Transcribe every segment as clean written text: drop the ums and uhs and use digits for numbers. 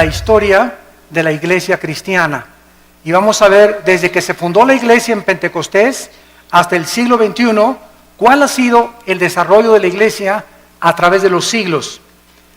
la historia de la iglesia cristiana. Y vamos a ver desde que se fundó la iglesia en Pentecostés hasta el siglo XXI, cuál ha sido el desarrollo de la iglesia a través de los siglos.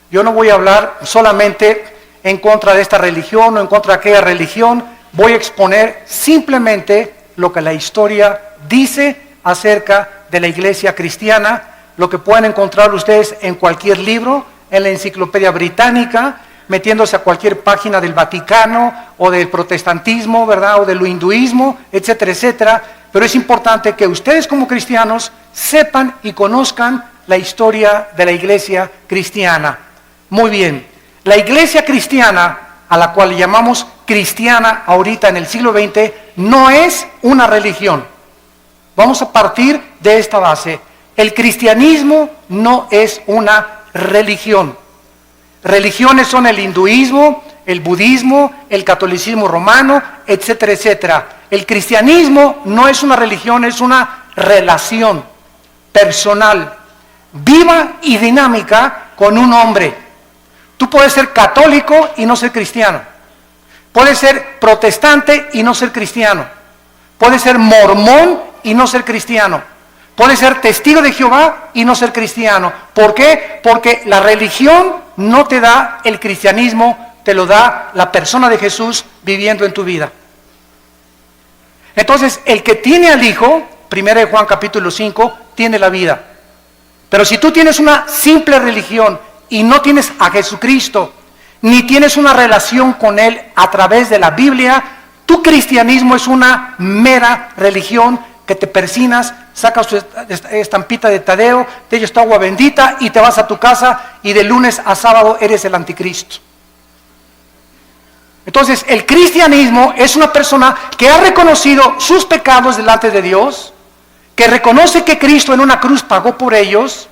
Yo no voy a hablar solamente en contra de esta religión o en contra de aquella religión, voy a exponer simplemente lo que la historia dice acerca de la iglesia cristiana, lo que pueden encontrar ustedes en cualquier libro, en la Enciclopedia Británica, metiéndose a cualquier página del Vaticano o del protestantismo, ¿verdad? O del hinduismo, etcétera, etcétera. Pero es importante que ustedes como cristianos sepan y conozcan la historia de la iglesia cristiana. Muy bien, la iglesia cristiana, a la cual llamamos cristiana ahorita en el siglo XX, no es una religión. Vamos a partir de esta base. El cristianismo no es una religión. Religiones son el hinduismo, el budismo, el catolicismo romano, etcétera, etcétera. El cristianismo no es una religión, es una relación personal, viva y dinámica con un hombre. Tú puedes ser católico y no ser cristiano. Puedes ser protestante y no ser cristiano. Puedes ser mormón y no ser cristiano. Puedes ser testigo de Jehová y no ser cristiano. ¿Por qué? Porque la religión no te da el cristianismo, te lo da la persona de Jesús viviendo en tu vida. Entonces, el que tiene al Hijo, 1 Juan capítulo 5, tiene la vida. Pero si tú tienes una simple religión y no tienes a Jesucristo, ni tienes una relación con Él a través de la Biblia, tu cristianismo es una mera religión que te persinas, sacas tu estampita de Tadeo, te echas tu agua bendita y te vas a tu casa y de lunes a sábado eres el anticristo. Entonces, el cristianismo es una persona que ha reconocido sus pecados delante de Dios, que reconoce que Cristo en una cruz pagó por ellos,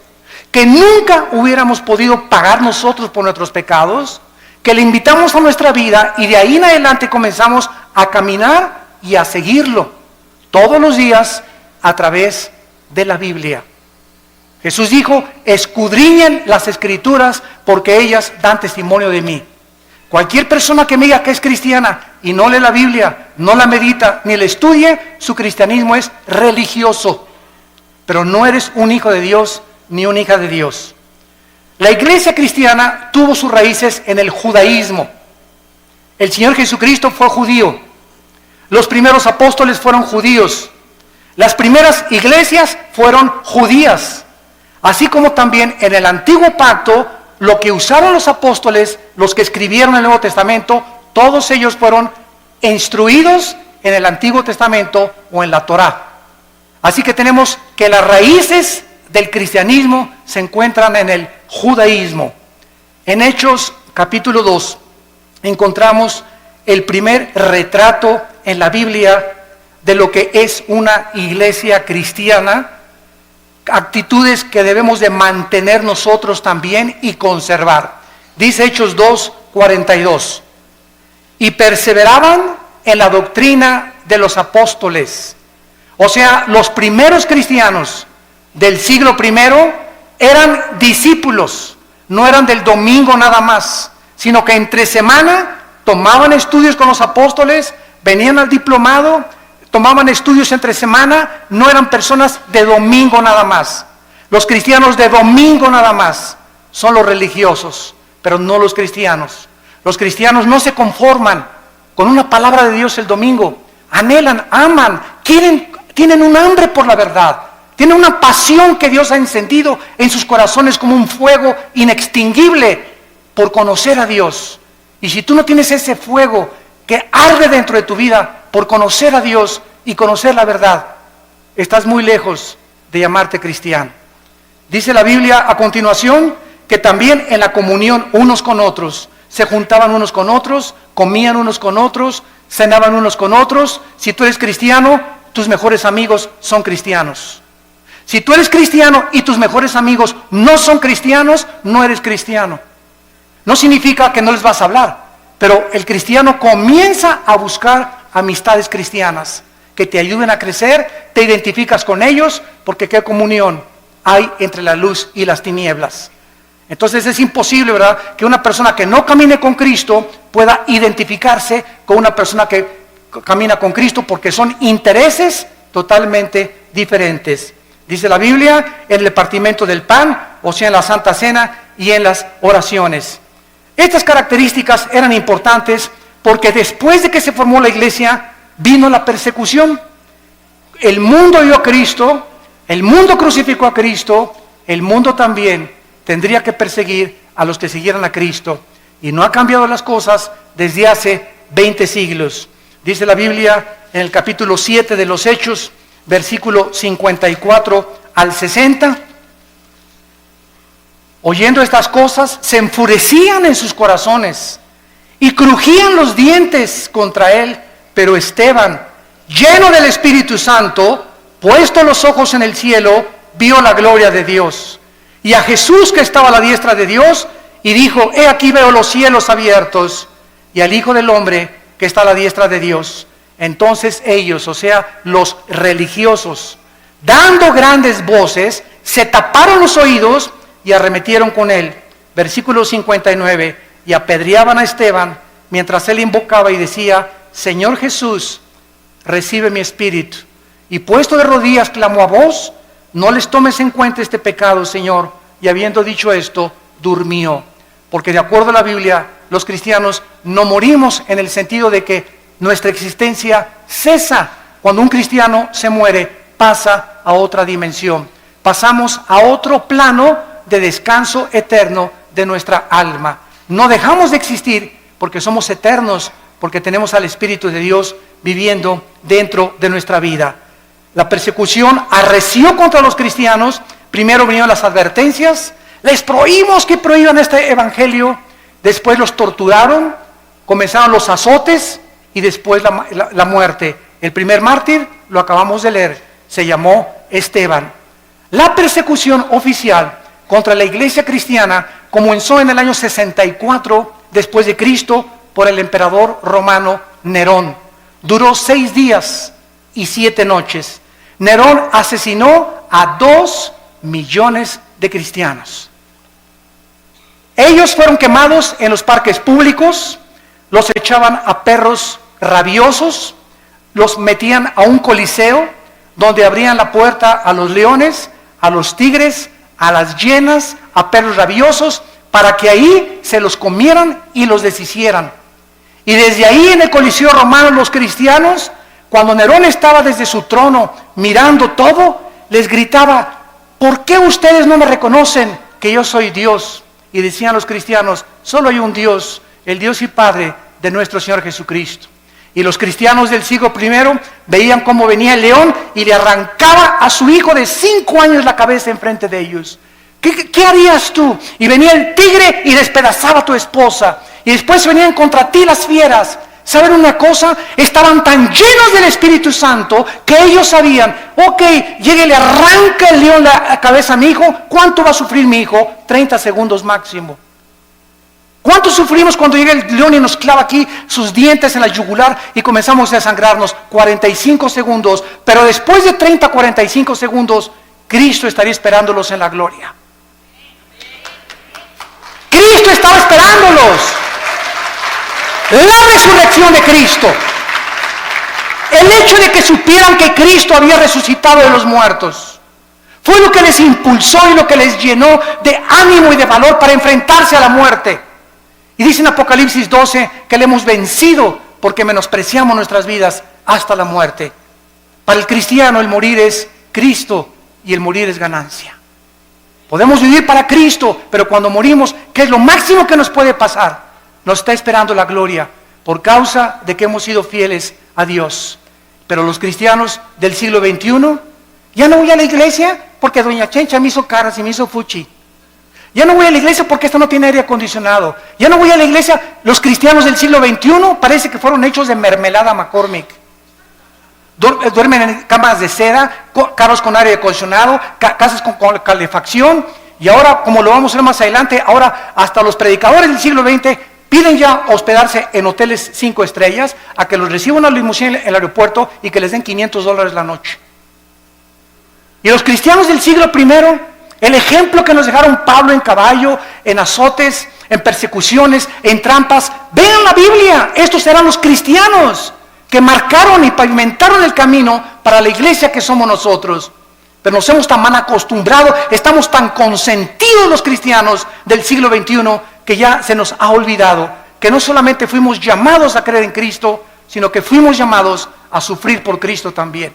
que nunca hubiéramos podido pagar nosotros por nuestros pecados, que le invitamos a nuestra vida y de ahí en adelante comenzamos a caminar y a seguirlo todos los días a través de la Biblia. Jesús dijo, escudriñen las Escrituras porque ellas dan testimonio de mí. Cualquier persona que me diga que es cristiana y no lee la Biblia, no la medita, ni la estudie, su cristianismo es religioso. Pero no eres un hijo de Dios ni una hija de Dios. La iglesia cristiana tuvo sus raíces en el judaísmo. El Señor Jesucristo fue judío. Los primeros apóstoles fueron judíos. Las primeras iglesias fueron judías. Así como también en el antiguo pacto, lo que usaron los apóstoles, los que escribieron el Nuevo Testamento, todos ellos fueron instruidos en el Antiguo Testamento o en la Torá. Así que tenemos que las raíces del cristianismo se encuentran en el judaísmo. En Hechos capítulo 2 encontramos el primer retrato en la Biblia de lo que es una iglesia cristiana, actitudes que debemos de mantener nosotros también y conservar. Dice Hechos 2:42, y perseveraban en la doctrina de los apóstoles. O sea, los primeros cristianos del siglo I eran discípulos, no eran del domingo nada más, sino que entre semana tomaban estudios con los apóstoles, venían al diplomado, tomaban estudios entre semana, no eran personas de domingo nada más. Los cristianos de domingo nada más son los religiosos, pero no los cristianos. Los cristianos no se conforman con una palabra de Dios el domingo, anhelan, aman, tienen un hambre por la verdad, tienen una pasión que Dios ha encendido en sus corazones como un fuego inextinguible por conocer a Dios. Y si tú no tienes ese fuego que arde dentro de tu vida por conocer a Dios y conocer la verdad, estás muy lejos de llamarte cristiano. Dice la Biblia a continuación que también en la comunión unos con otros, se juntaban unos con otros, comían unos con otros, cenaban unos con otros. Si tú eres cristiano, tus mejores amigos son cristianos. Si tú eres cristiano y tus mejores amigos no son cristianos, no eres cristiano. No significa que no les vas a hablar, pero el cristiano comienza a buscar amistades cristianas que te ayuden a crecer, te identificas con ellos, porque qué comunión hay entre la luz y las tinieblas. Entonces es imposible, ¿verdad?, que una persona que no camine con Cristo pueda identificarse con una persona que camina con Cristo, porque son intereses totalmente diferentes. Dice la Biblia, en el partimiento del pan, o sea, en la Santa Cena y en las oraciones. Estas características eran importantes porque después de que se formó la iglesia, vino la persecución. El mundo dio a Cristo, el mundo crucificó a Cristo, el mundo también tendría que perseguir a los que siguieran a Cristo. Y no ha cambiado las cosas desde hace 20 siglos. Dice la Biblia en el capítulo 7 de los Hechos, versículo 54 al 60. Oyendo estas cosas, se enfurecían en sus corazones y crujían los dientes contra él. Pero Esteban, lleno del Espíritu Santo, puesto los ojos en el cielo, vio la gloria de Dios y a Jesús que estaba a la diestra de Dios, y dijo: he aquí veo los cielos abiertos y al Hijo del Hombre que está a la diestra de Dios. Entonces ellos, o sea, los religiosos, dando grandes voces, se taparon los oídos y arremetieron con él. Versículo 59, y apedreaban a Esteban mientras él invocaba y decía: Señor Jesús, recibe mi espíritu. Y puesto de rodillas clamó a voz: no les tomes en cuenta este pecado, Señor. Y habiendo dicho esto, durmió. Porque de acuerdo a la Biblia, los cristianos no morimos en el sentido de que nuestra existencia cesa. Cuando un cristiano se muere, pasa a otra dimensión. Pasamos a otro plano de descanso eterno de nuestra alma. No dejamos de existir porque somos eternos, porque tenemos al Espíritu de Dios viviendo dentro de nuestra vida. La persecución arreció contra los cristianos. Primero vinieron las advertencias, les prohibimos que prohíban este evangelio. Después los torturaron, comenzaron los azotes y después la muerte. El primer mártir, lo acabamos de leer, se llamó Esteban. La persecución oficial contra la iglesia cristiana comenzó en el año 64 después de Cristo por el emperador romano Nerón. Duró 6 días y 7 noches. Nerón asesinó a 2 millones de cristianos. Ellos fueron quemados en los parques públicos, los echaban a perros rabiosos, los metían a un coliseo donde abrían la puerta a los leones, a los tigres, a las hienas, a perros rabiosos, para que ahí se los comieran y los deshicieran. Y desde ahí en el coliseo romano los cristianos, cuando Nerón estaba desde su trono mirando todo, les gritaba: ¿por qué ustedes no me reconocen que yo soy Dios? Y decían los cristianos: solo hay un Dios, el Dios y Padre de nuestro Señor Jesucristo. Y los cristianos del siglo I veían cómo venía el león y le arrancaba a su hijo de 5 años la cabeza enfrente de ellos. ¿Qué harías tú? Y venía el tigre y despedazaba a tu esposa. Y después venían contra ti las fieras. ¿Saben una cosa? Estaban tan llenos del Espíritu Santo que ellos sabían: ok, llegue y le arranca el león la cabeza a mi hijo. ¿Cuánto va a sufrir mi hijo? 30 segundos máximo. ¿Cuánto sufrimos cuando llega el león y nos clava aquí sus dientes en la yugular y comenzamos a desangrarnos? 45 segundos. Pero después de 30, 45 segundos, Cristo estaría esperándolos en la gloria. Cristo estaba esperándolos. La resurrección de Cristo, el hecho de que supieran que Cristo había resucitado de los muertos, fue lo que les impulsó y lo que les llenó de ánimo y de valor para enfrentarse a la muerte. Y dice en Apocalipsis 12 que le hemos vencido porque menospreciamos nuestras vidas hasta la muerte. Para el cristiano el morir es Cristo y el morir es ganancia. Podemos vivir para Cristo, pero cuando morimos, ¿qué es lo máximo que nos puede pasar? Nos está esperando la gloria por causa de que hemos sido fieles a Dios. Pero los cristianos del siglo XXI, ya no voy a la iglesia porque doña Chencha me hizo caras y me hizo fuchi. Ya no voy a la iglesia porque esta no tiene aire acondicionado. Ya no voy a la iglesia. Los cristianos del siglo XXI parece que fueron hechos de mermelada McCormick. Duermen en camas de seda, carros con aire acondicionado, casas con calefacción. Y ahora, como lo vamos a ver más adelante, ahora hasta los predicadores del siglo XX piden ya hospedarse en hoteles 5 estrellas, a que los reciban a la limusina en el aeropuerto y que les den $500 la noche. Y los cristianos del siglo I El ejemplo que nos dejaron Pablo en caballo, en azotes, en persecuciones, en trampas. Vean la Biblia, estos eran los cristianos que marcaron y pavimentaron el camino para la iglesia que somos nosotros. Pero nos hemos tan mal acostumbrado, estamos tan consentidos los cristianos del siglo XXI que ya se nos ha olvidado que no solamente fuimos llamados a creer en Cristo, sino que fuimos llamados a sufrir por Cristo también.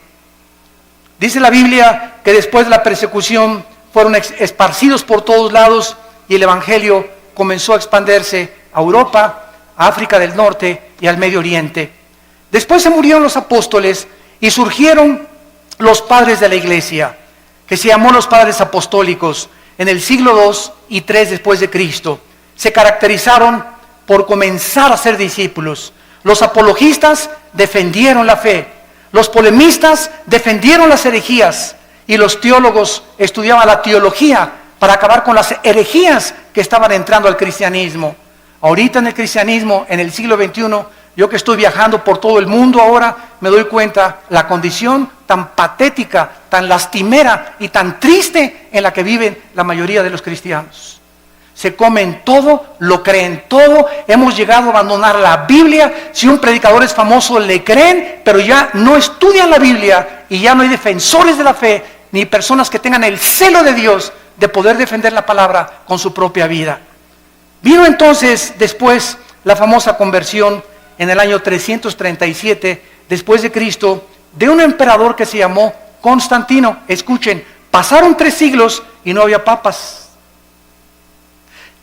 Dice la Biblia que después de la persecución fueron esparcidos por todos lados y el Evangelio comenzó a expandirse a Europa, a África del Norte y al Medio Oriente. Después se murieron los apóstoles y surgieron los padres de la iglesia, que se llamó los padres apostólicos, en el siglo II y III después de Cristo. Se caracterizaron por comenzar a ser discípulos. Los apologistas defendieron la fe, los polemistas defendieron las herejías y los teólogos estudiaban la teología para acabar con las herejías que estaban entrando al cristianismo. Ahorita en el cristianismo, en el siglo XXI, yo que estoy viajando por todo el mundo ahora, me doy cuenta la condición tan patética, tan lastimera y tan triste en la que viven la mayoría de los cristianos. Se comen todo, lo creen todo, hemos llegado a abandonar la Biblia. Si un predicador es famoso le creen, pero ya no estudian la Biblia y ya no hay defensores de la fe, ni personas que tengan el celo de Dios de poder defender la palabra con su propia vida. Vino entonces después la famosa conversión en el año 337 después de Cristo de un emperador que se llamó Constantino. Escuchen, pasaron 3 siglos y no había papas.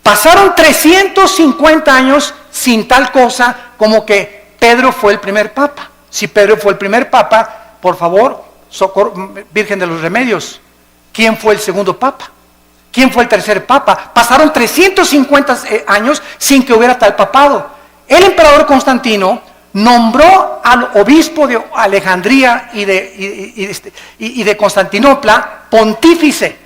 Pasaron 350 años sin tal cosa como que Pedro fue el primer papa. Si Pedro fue el primer papa, por favor, Virgen de los Remedios, ¿quién fue el segundo papa? ¿Quién fue el tercer papa? Pasaron 350 años sin que hubiera tal papado. El emperador Constantino nombró al obispo de Alejandría y de Constantinopla pontífice.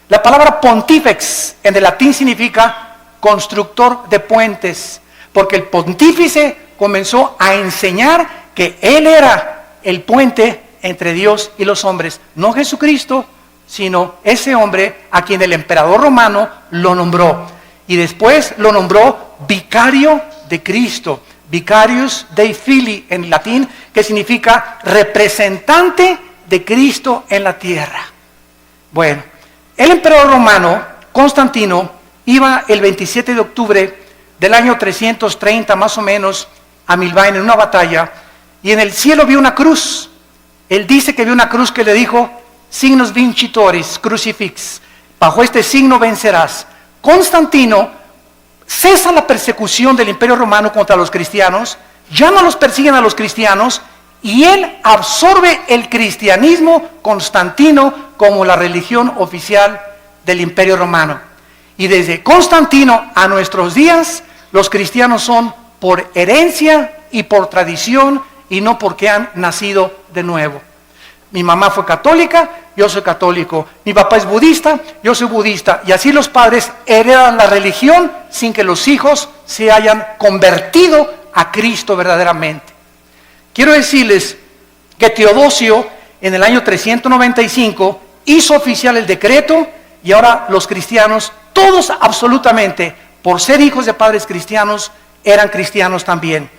La palabra pontífex en el latín significa constructor de puentes, porque el pontífice comenzó a enseñar que él era el puente entre Dios y los hombres, no Jesucristo, sino ese hombre a quien el emperador romano lo nombró. Y después lo nombró vicario de Cristo, vicarius Dei Filii en latín, que significa representante de Cristo en la tierra. Bueno, el emperador romano, Constantino, iba el 27 de octubre del año 330 más o menos a Milvain en una batalla, y en el cielo vio una cruz. Él dice que vio una cruz que le dijo, signos vincitoris crucifix, bajo este signo vencerás. Constantino cesa la persecución del Imperio Romano contra los cristianos, ya no los persiguen a los cristianos, y él absorbe el cristianismo constantino como la religión oficial del Imperio Romano. Y desde Constantino a nuestros días, los cristianos son por herencia y por tradición y no porque han nacido de nuevo. Mi mamá fue católica, yo soy católico. Mi papá es budista, yo soy budista. Y así los padres heredan la religión sin que los hijos se hayan convertido a Cristo verdaderamente. Quiero decirles que Teodosio en el año 395 hizo oficial el decreto y ahora los cristianos, todos absolutamente, por ser hijos de padres cristianos, eran cristianos también.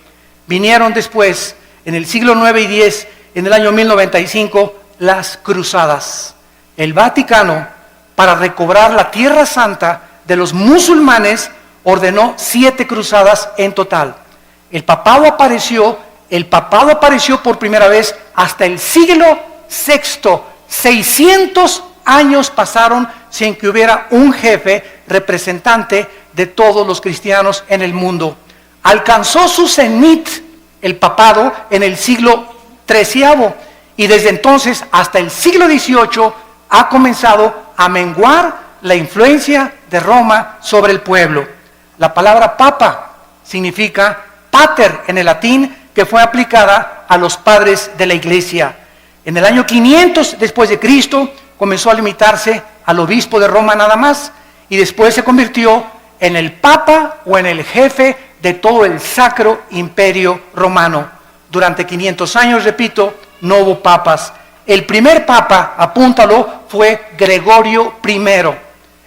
Vinieron después, en el siglo IX y X, en el año 1095, las cruzadas. El Vaticano, para recobrar la Tierra Santa de los musulmanes, ordenó 7 cruzadas en total. El papado apareció por primera vez hasta el siglo VI. 600 años pasaron sin que hubiera un jefe representante de todos los cristianos en el mundo. Alcanzó su cenit el papado en el siglo XIII y desde entonces hasta el siglo XVIII ha comenzado a menguar la influencia de Roma sobre el pueblo. La palabra papa significa pater en el latín, que fue aplicada a los padres de la iglesia. En el año 500 después de Cristo comenzó a limitarse al obispo de Roma nada más y después se convirtió en el papa o en el jefe de todo el sacro imperio romano. Durante 500 años, repito, no hubo papas. El primer papa, apúntalo, fue Gregorio I.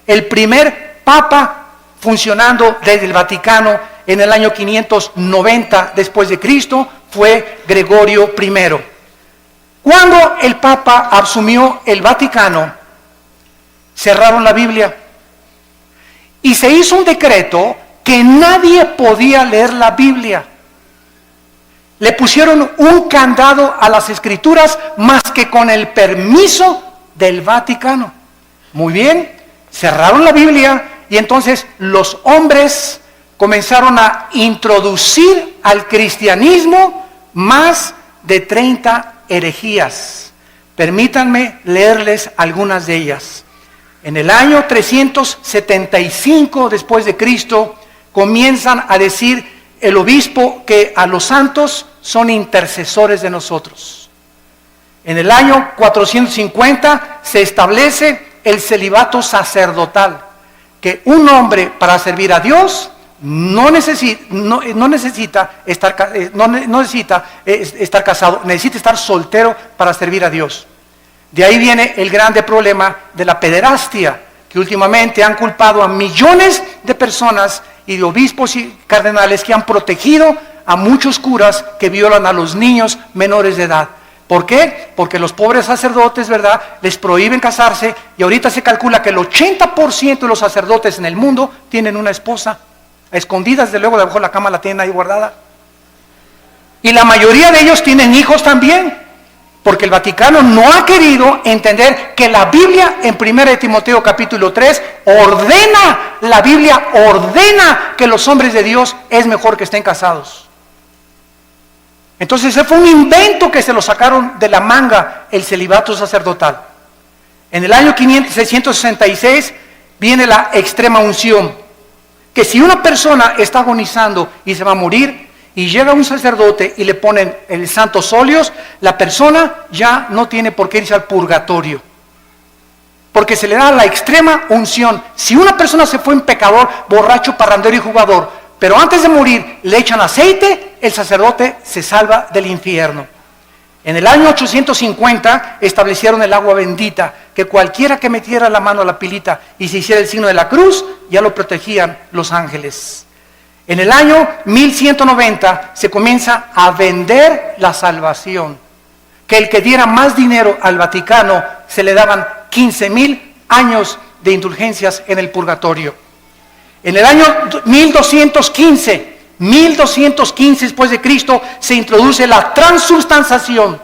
El primer papa funcionando desde el Vaticano en el año 590 después de Cristo fue Gregorio I. Cuando el papa asumió el Vaticano, cerraron la Biblia y se hizo un decreto que nadie podía leer la Biblia. Le pusieron un candado a las escrituras más que con el permiso del Vaticano. Muy bien, cerraron la Biblia y entonces los hombres comenzaron a introducir al cristianismo más de 30 herejías. Permítanme leerles algunas de ellas. En el año 375 después de Cristo comienzan a decir el obispo que a los santos son intercesores de nosotros. En el año 450 se establece el celibato sacerdotal, que un hombre para servir a Dios no necesita estar casado, necesita estar soltero para servir a Dios. De ahí viene el grande problema de la pederastia, que últimamente han culpado a millones de personas y de obispos y cardenales que han protegido a muchos curas que violan a los niños menores de edad. ¿Por qué? Porque los pobres sacerdotes, ¿verdad?, les prohíben casarse y ahorita se calcula que el 80% de los sacerdotes en el mundo tienen una esposa. A escondidas, de luego, debajo de la cama la tienen ahí guardada. Y la mayoría de ellos tienen hijos también, porque el Vaticano no ha querido entender que la Biblia, en 1 Timoteo capítulo 3, la Biblia ordena que los hombres de Dios es mejor que estén casados. Entonces ese fue un invento que se lo sacaron de la manga, el celibato sacerdotal. En el año 666 viene la extrema unción, que si una persona está agonizando y se va a morir, y llega un sacerdote y le ponen el santos óleos, la persona ya no tiene por qué irse al purgatorio, porque se le da la extrema unción. Si una persona se fue un pecador, borracho, parrandero y jugador, pero antes de morir le echan aceite, el sacerdote se salva del infierno. En el año 850 establecieron el agua bendita, que cualquiera que metiera la mano a la pilita y se hiciera el signo de la cruz, ya lo protegían los ángeles. En el año 1190 se comienza a vender la salvación, que el que diera más dinero al Vaticano se le daban 15,000 años de indulgencias en el purgatorio. En el año 1215 después de Cristo, se introduce la transubstanciación,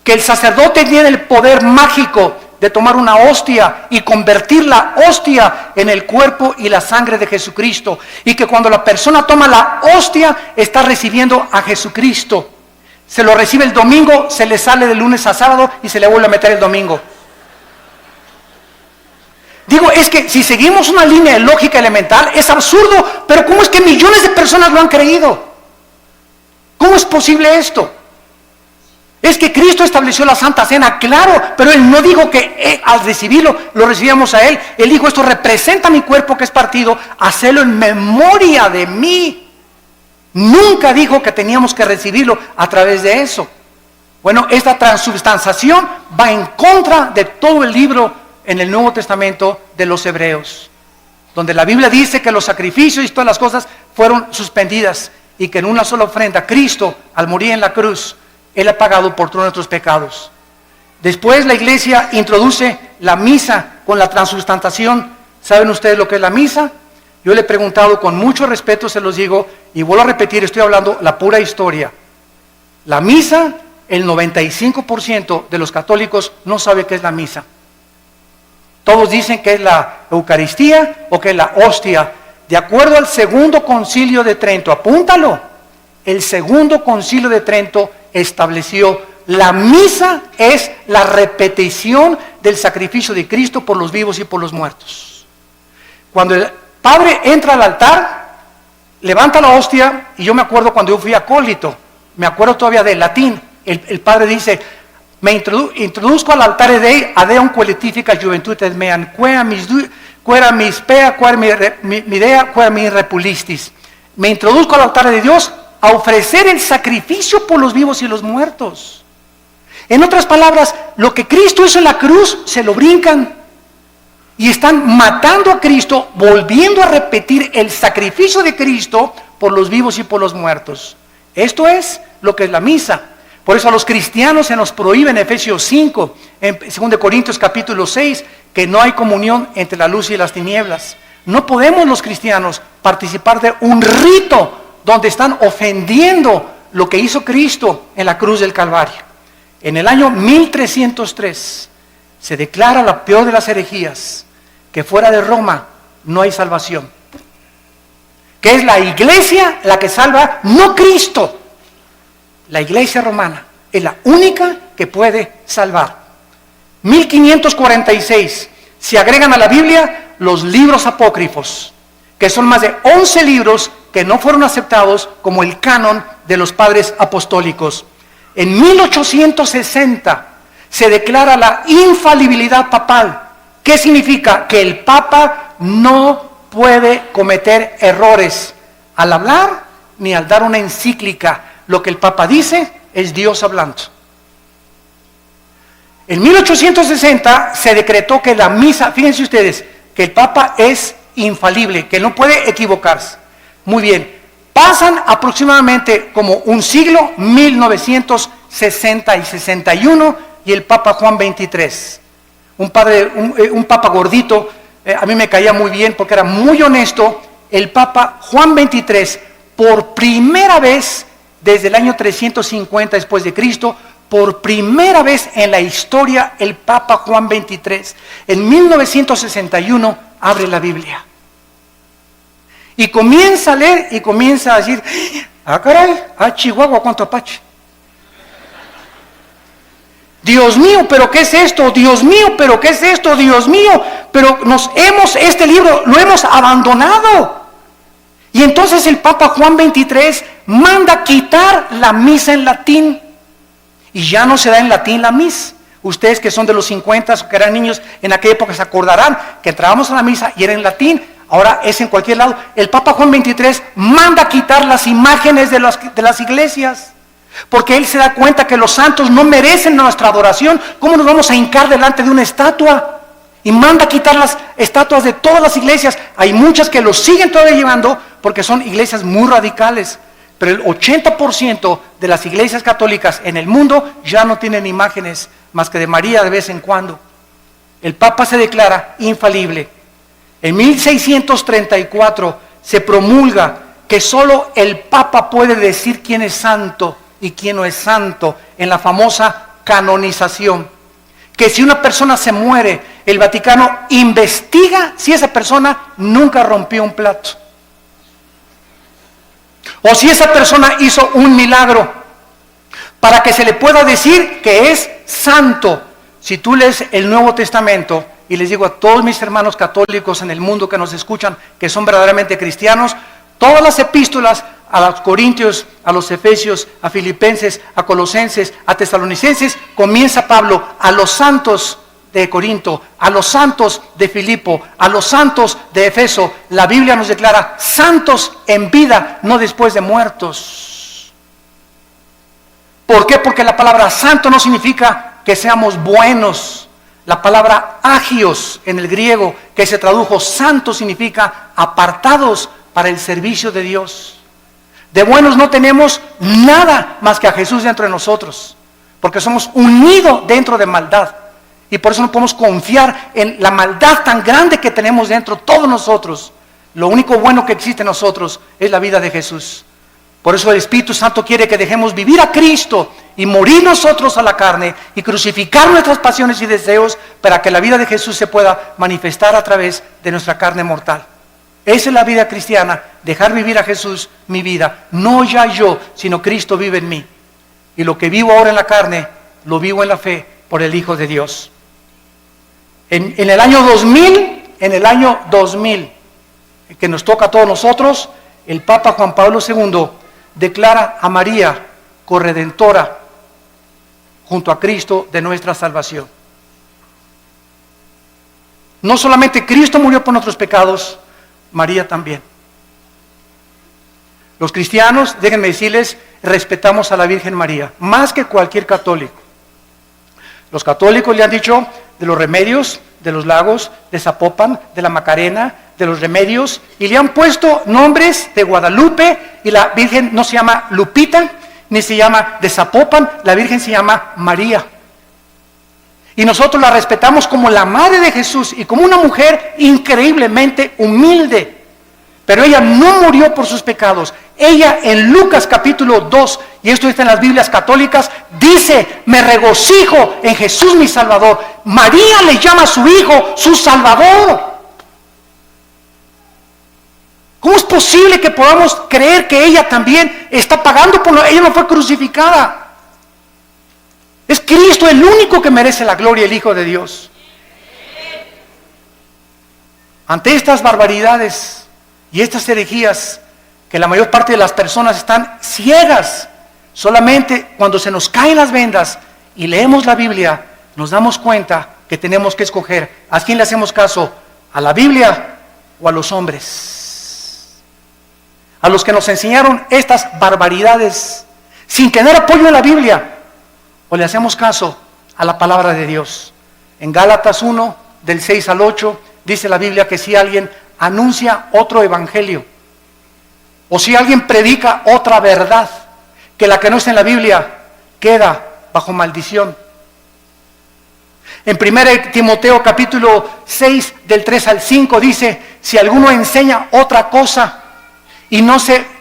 que el sacerdote tiene el poder mágico de tomar una hostia y convertir la hostia en el cuerpo y la sangre de Jesucristo, y que cuando la persona toma la hostia está recibiendo a Jesucristo. Se lo recibe el domingo, se le sale de lunes a sábado y se le vuelve a meter el domingo. Digo, es que si seguimos una línea de lógica elemental es absurdo, pero ¿cómo es que millones de personas lo han creído? ¿Cómo es posible esto? Es que Cristo estableció la Santa Cena, claro, pero Él no dijo que al recibirlo, lo recibíamos a Él. Él dijo, esto representa mi cuerpo que es partido, hacelo en memoria de mí. Nunca dijo que teníamos que recibirlo a través de eso. Bueno, esta transubstanciación va en contra de todo el libro en el Nuevo Testamento de los Hebreos, donde la Biblia dice que los sacrificios y todas las cosas fueron suspendidas y que en una sola ofrenda, Cristo, al morir en la cruz, Él ha pagado por todos nuestros pecados. Después la iglesia introduce la misa con la transubstanciación. ¿Saben ustedes lo que es la misa? Yo le he preguntado con mucho respeto, se los digo, y vuelvo a repetir, estoy hablando la pura historia. La misa, el 95% de los católicos no sabe qué es la misa. Todos dicen que es la Eucaristía o que es la hostia. De acuerdo al Segundo Concilio de Trento, apúntalo, el Segundo Concilio de Trento estableció la misa es la repetición del sacrificio de Cristo por los vivos y por los muertos. Cuando el padre entra al altar, levanta la hostia, y yo me acuerdo cuando yo fui acólito, me acuerdo todavía del latín, el padre dice, me introduzco al altar de adeum qualifica juventudes meam, quera mis pea, quera mi idea, quera mi repulistis. Me introduzco al altar de Dios a ofrecer el sacrificio por los vivos y los muertos. En otras palabras, lo que Cristo hizo en la cruz, se lo brincan. y están matando a Cristo, volviendo a repetir el sacrificio de Cristo por los vivos y por los muertos. Esto es lo que es la misa. Por eso a los cristianos se nos prohíbe en Efesios 5, en 2 Corintios capítulo 6, que no hay comunión entre la luz y las tinieblas. No podemos los cristianos participar de un rito donde están ofendiendo lo que hizo Cristo en la cruz del Calvario. En el año 1303 se declara la peor de las herejías, que fuera de Roma no hay salvación. Que es la iglesia la que salva, no Cristo. La iglesia romana es la única que puede salvar. 1546 se agregan a la Biblia los libros apócrifos, que son más de 11 libros que no fueron aceptados como el canon de los padres apostólicos. En 1860 se declara la infalibilidad papal. ¿Qué significa? Que el Papa no puede cometer errores al hablar ni al dar una encíclica. Lo que el Papa dice es Dios hablando. En 1860 se decretó que la misa, fíjense ustedes, que el Papa es infalible, que no puede equivocarse. Muy bien, pasan aproximadamente como un siglo, 1960 y 61, y el Papa Juan XXIII, un Papa gordito, a mí me caía muy bien porque era muy honesto. El Papa Juan XXIII, por primera vez desde el año 350 después de Cristo, por primera vez en la historia, el Papa Juan XXIII, en 1961, abre la Biblia. Y comienza a leer y comienza a decir, ah caray, ah Chihuahua, cuánto apache. Dios mío, pero ¿qué es esto? Dios mío, pero ¿qué es esto? Dios mío, pero este libro lo hemos abandonado. Y entonces el Papa Juan XXIII manda quitar la misa en latín. Y ya no se da en latín la misa. Ustedes que son de los 50 o que eran niños en aquella época se acordarán que entrábamos a la misa y era en latín. Ahora es en cualquier lado. El Papa Juan XXIII manda quitar las imágenes de las iglesias. Porque él se da cuenta que los santos no merecen nuestra adoración. ¿Cómo nos vamos a hincar delante de una estatua? Y manda quitar las estatuas de todas las iglesias. Hay muchas que los siguen todavía llevando porque son iglesias muy radicales. Pero el 80% de las iglesias católicas en el mundo ya no tienen imágenes más que de María de vez en cuando. El Papa se declara infalible. En 1634 se promulga que solo el Papa puede decir quién es santo y quién no es santo en la famosa canonización. Que si una persona se muere, el Vaticano investiga si esa persona nunca rompió un plato. O si esa persona hizo un milagro, para que se le pueda decir que es santo. Si tú lees el Nuevo Testamento, y les digo a todos mis hermanos católicos en el mundo que nos escuchan, que son verdaderamente cristianos, todas las epístolas a los Corintios, a los Efesios, a Filipenses, a Colosenses, a Tesalonicenses, comienza Pablo a los santos de Corinto, a los santos de Filipo, a los santos de Efeso. La Biblia nos declara santos en vida, no después de muertos. ¿Por qué? Porque la palabra santo no significa que seamos buenos. La palabra agios en el griego, que se tradujo santo, significa apartados para el servicio de Dios. De buenos no tenemos nada más que a Jesús dentro de nosotros, porque somos un nido dentro de maldad. Y por eso no podemos confiar en la maldad tan grande que tenemos dentro todos nosotros. Lo único bueno que existe en nosotros es la vida de Jesús. Por eso el Espíritu Santo quiere que dejemos vivir a Cristo y morir nosotros a la carne y crucificar nuestras pasiones y deseos para que la vida de Jesús se pueda manifestar a través de nuestra carne mortal. Esa es la vida cristiana, dejar vivir a Jesús mi vida. No ya yo, sino Cristo vive en mí. Y lo que vivo ahora en la carne, lo vivo en la fe por el Hijo de Dios. En el año 2000, que nos toca a todos nosotros, el Papa Juan Pablo II declara a María corredentora junto a Cristo de nuestra salvación. No solamente Cristo murió por nuestros pecados, María también. Los cristianos, déjenme decirles, respetamos a la Virgen María, más que cualquier católico. Los católicos le han dicho de los remedios de los Lagos, de Zapopan, de la Macarena, de los Remedios, y le han puesto nombres de Guadalupe, y la Virgen no se llama Lupita, ni se llama de Zapopan, la Virgen se llama María. Y nosotros la respetamos como la madre de Jesús y como una mujer increíblemente humilde. Pero ella no murió por sus pecados. Ella en Lucas capítulo 2, y esto está en las Biblias católicas, dice: me regocijo en Jesús mi Salvador. María le llama a su hijo su Salvador. ¿Cómo es posible que podamos creer que ella también está pagando por lo? Ella no fue crucificada. Es Cristo el único que merece la gloria, el Hijo de Dios. Ante estas barbaridades y estas herejías, que la mayor parte de las personas están ciegas, solamente cuando se nos caen las vendas y leemos la Biblia, nos damos cuenta que tenemos que escoger a quién le hacemos caso, a la Biblia o a los hombres, a los que nos enseñaron estas barbaridades sin tener apoyo en la Biblia, o le hacemos caso a la palabra de Dios. En Gálatas 1, del 6 al 8, dice la Biblia que si alguien anuncia otro evangelio, o si alguien predica otra verdad que la que no está en la Biblia, queda bajo maldición. En 1 Timoteo capítulo 6, del 3 al 5, dice: si alguno enseña otra cosa y no se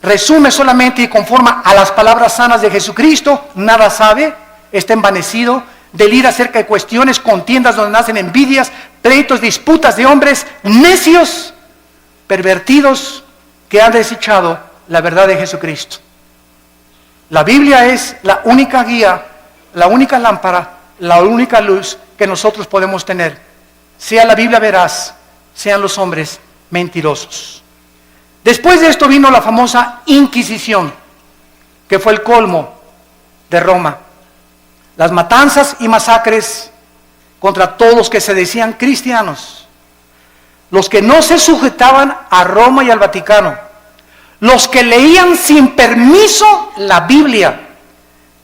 resume solamente y conforma a las palabras sanas de Jesucristo, nada sabe, está envanecido, delira acerca de cuestiones, contiendas donde nacen envidias, pleitos, disputas de hombres necios, pervertidos, que han desechado la verdad de Jesucristo. La Biblia es la única guía, la única lámpara, la única luz que nosotros podemos tener. Sea la Biblia veraz, sean los hombres mentirosos. Después de esto vino la famosa Inquisición, que fue el colmo de Roma. Las matanzas y masacres contra todos los que se decían cristianos, los que no se sujetaban a Roma y al Vaticano, los que leían sin permiso la Biblia,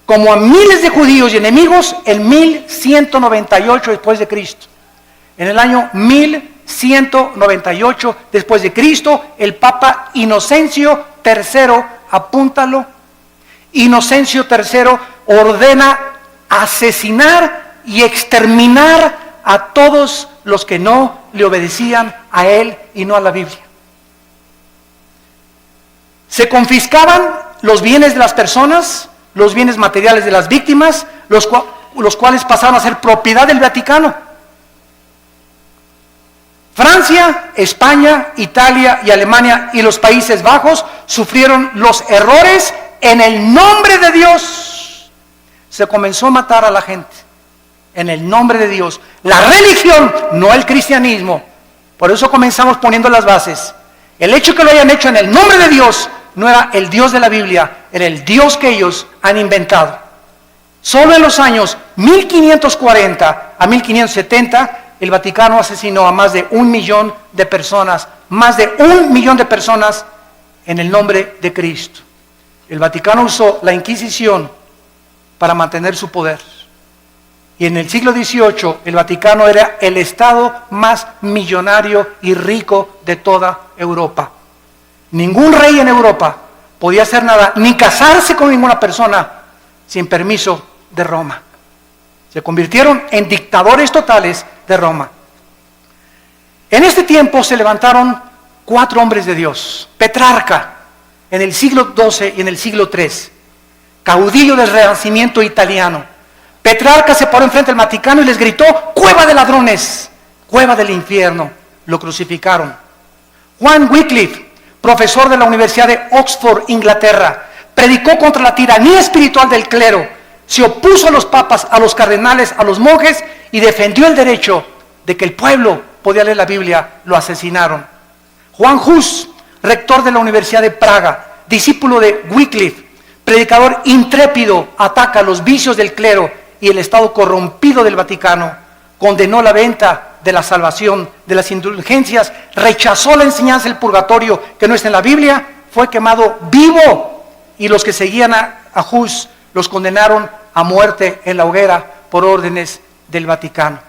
como a miles de judíos y enemigos en 1198 después de Cristo. En el año 1198 después de Cristo, el Papa Inocencio III, apúntalo, Inocencio III ordena asesinar y exterminar a todos los que no le obedecían a él y no a la Biblia. Se confiscaban los bienes de las personas, los bienes materiales de las víctimas, los cuales pasaron a ser propiedad del Vaticano. Francia, España, Italia y Alemania y los Países Bajos sufrieron los errores en el nombre de Dios. Se comenzó a matar a la gente en el nombre de Dios. La religión, no el cristianismo. Por eso comenzamos poniendo las bases. El hecho que lo hayan hecho en el nombre de Dios no era el Dios de la Biblia, era el Dios que ellos han inventado. Solo en los años 1540 a 1570, el Vaticano asesinó a más de 1 millón de personas, más de 1 millón de personas en el nombre de Cristo. El Vaticano usó la Inquisición para mantener su poder. Y en el siglo XVIII, el Vaticano era el estado más millonario y rico de toda Europa. Ningún rey en Europa podía hacer nada, ni casarse con ninguna persona sin permiso de Roma. Se convirtieron en dictadores totales de Roma. En este tiempo se levantaron 4 hombres de Dios. Petrarca, en el siglo XII y en el siglo III, caudillo del Renacimiento italiano. Petrarca se paró enfrente del Vaticano y les gritó: cueva de ladrones, cueva del infierno. Lo crucificaron. Juan Wycliffe, profesor de la Universidad de Oxford, Inglaterra, predicó contra la tiranía espiritual del clero, se opuso a los papas, a los cardenales, a los monjes y defendió el derecho de que el pueblo podía leer la Biblia. Lo asesinaron. Juan Hus, rector de la Universidad de Praga, discípulo de Wycliffe, predicador intrépido, ataca los vicios del clero y el estado corrompido del Vaticano, condenó la venta de la salvación, de las indulgencias, rechazó la enseñanza del purgatorio que no está en la Biblia, fue quemado vivo, y los que seguían a Hus los condenaron a muerte en la hoguera por órdenes del Vaticano.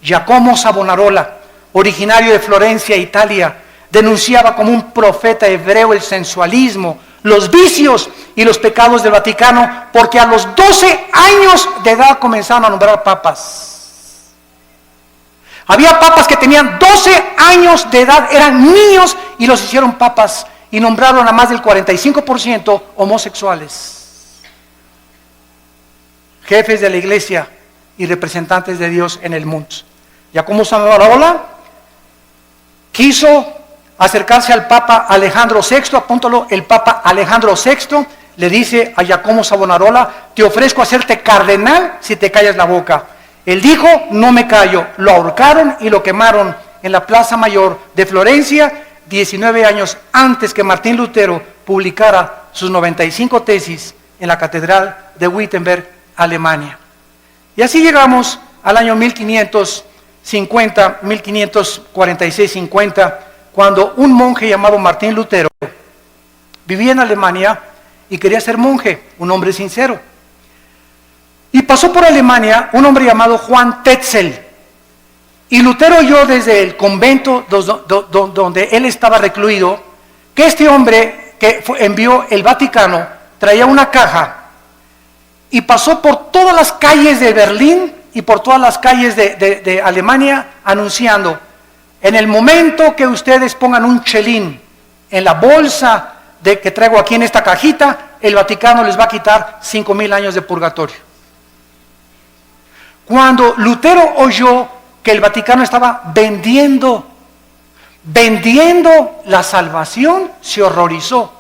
Giacomo Savonarola, originario de Florencia, Italia, denunciaba como un profeta hebreo el sensualismo, los vicios y los pecados del Vaticano, porque a los 12 años de edad comenzaron a nombrar papas. Había papas que tenían 12 años de edad, eran niños y los hicieron papas y nombraron a más del 45% homosexuales. Jefes de la iglesia y representantes de Dios en el mundo. Giacomo Savonarola quiso acercarse al Papa Alejandro VI, apúntalo, el Papa Alejandro VI le dice a Giacomo Savonarola: te ofrezco hacerte cardenal si te callas la boca. Él dijo: no me callo. Lo ahorcaron y lo quemaron en la Plaza Mayor de Florencia, 19 años antes que Martín Lutero publicara sus 95 tesis en la Catedral de Wittenberg, Alemania. Y así llegamos al año 1546-50, cuando un monje llamado Martín Lutero vivía en Alemania y quería ser monje, un hombre sincero. Y pasó por Alemania un hombre llamado Juan Tetzel. Y Lutero oyó desde el convento donde él estaba recluido que este hombre que envió el Vaticano traía una caja y pasó por todas las calles de Berlín y por todas las calles de Alemania anunciando: en el momento que ustedes pongan un chelín en la bolsa que traigo aquí en esta cajita, el Vaticano les va a quitar 5,000 años de purgatorio. Cuando Lutero oyó que el Vaticano estaba vendiendo la salvación, se horrorizó.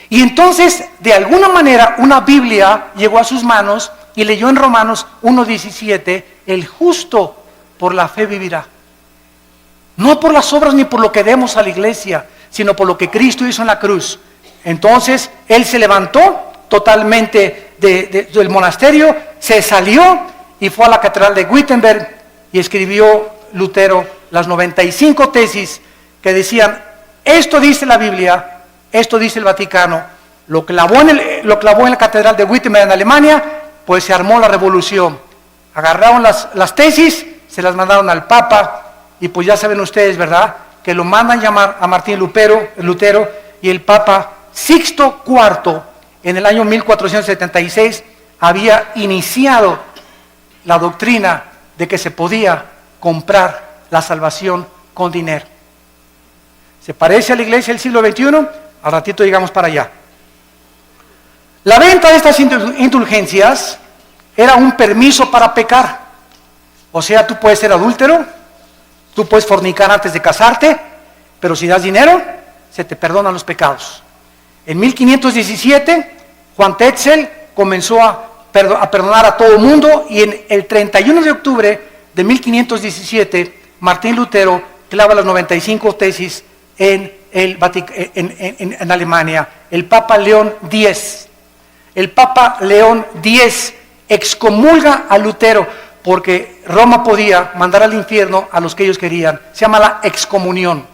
Y entonces, de alguna manera, una Biblia llegó a sus manos y leyó en Romanos 1:17: el justo por la fe vivirá. No por las obras ni por lo que demos a la iglesia, sino por lo que Cristo hizo en la cruz. Entonces, él se levantó totalmente del monasterio, se salió y fue a la catedral de Wittenberg y escribió Lutero las 95 tesis que decían: esto dice la Biblia, esto dice el Vaticano. Lo clavó en la catedral de Wittenberg en Alemania, pues se armó la revolución. Agarraron las tesis, se las mandaron al Papa, y pues ya saben ustedes, ¿verdad?, que lo mandan llamar a Martín Lutero, y el Papa Sixto IV, en el año 1476, había iniciado la doctrina de que se podía comprar la salvación con dinero. ¿Se parece a la iglesia del siglo XXI? Al ratito llegamos para allá. La venta de estas indulgencias era un permiso para pecar. O sea, tú puedes ser adúltero, tú puedes fornicar antes de casarte, pero si das dinero, se te perdonan los pecados. En 1517, Juan Tetzel comenzó a perdonar a todo el mundo, y en el 31 de octubre de 1517, Martín Lutero clava las 95 tesis en Alemania. El Papa León X excomulga a Lutero, porque Roma podía mandar al infierno a los que ellos querían. Se llama la excomunión.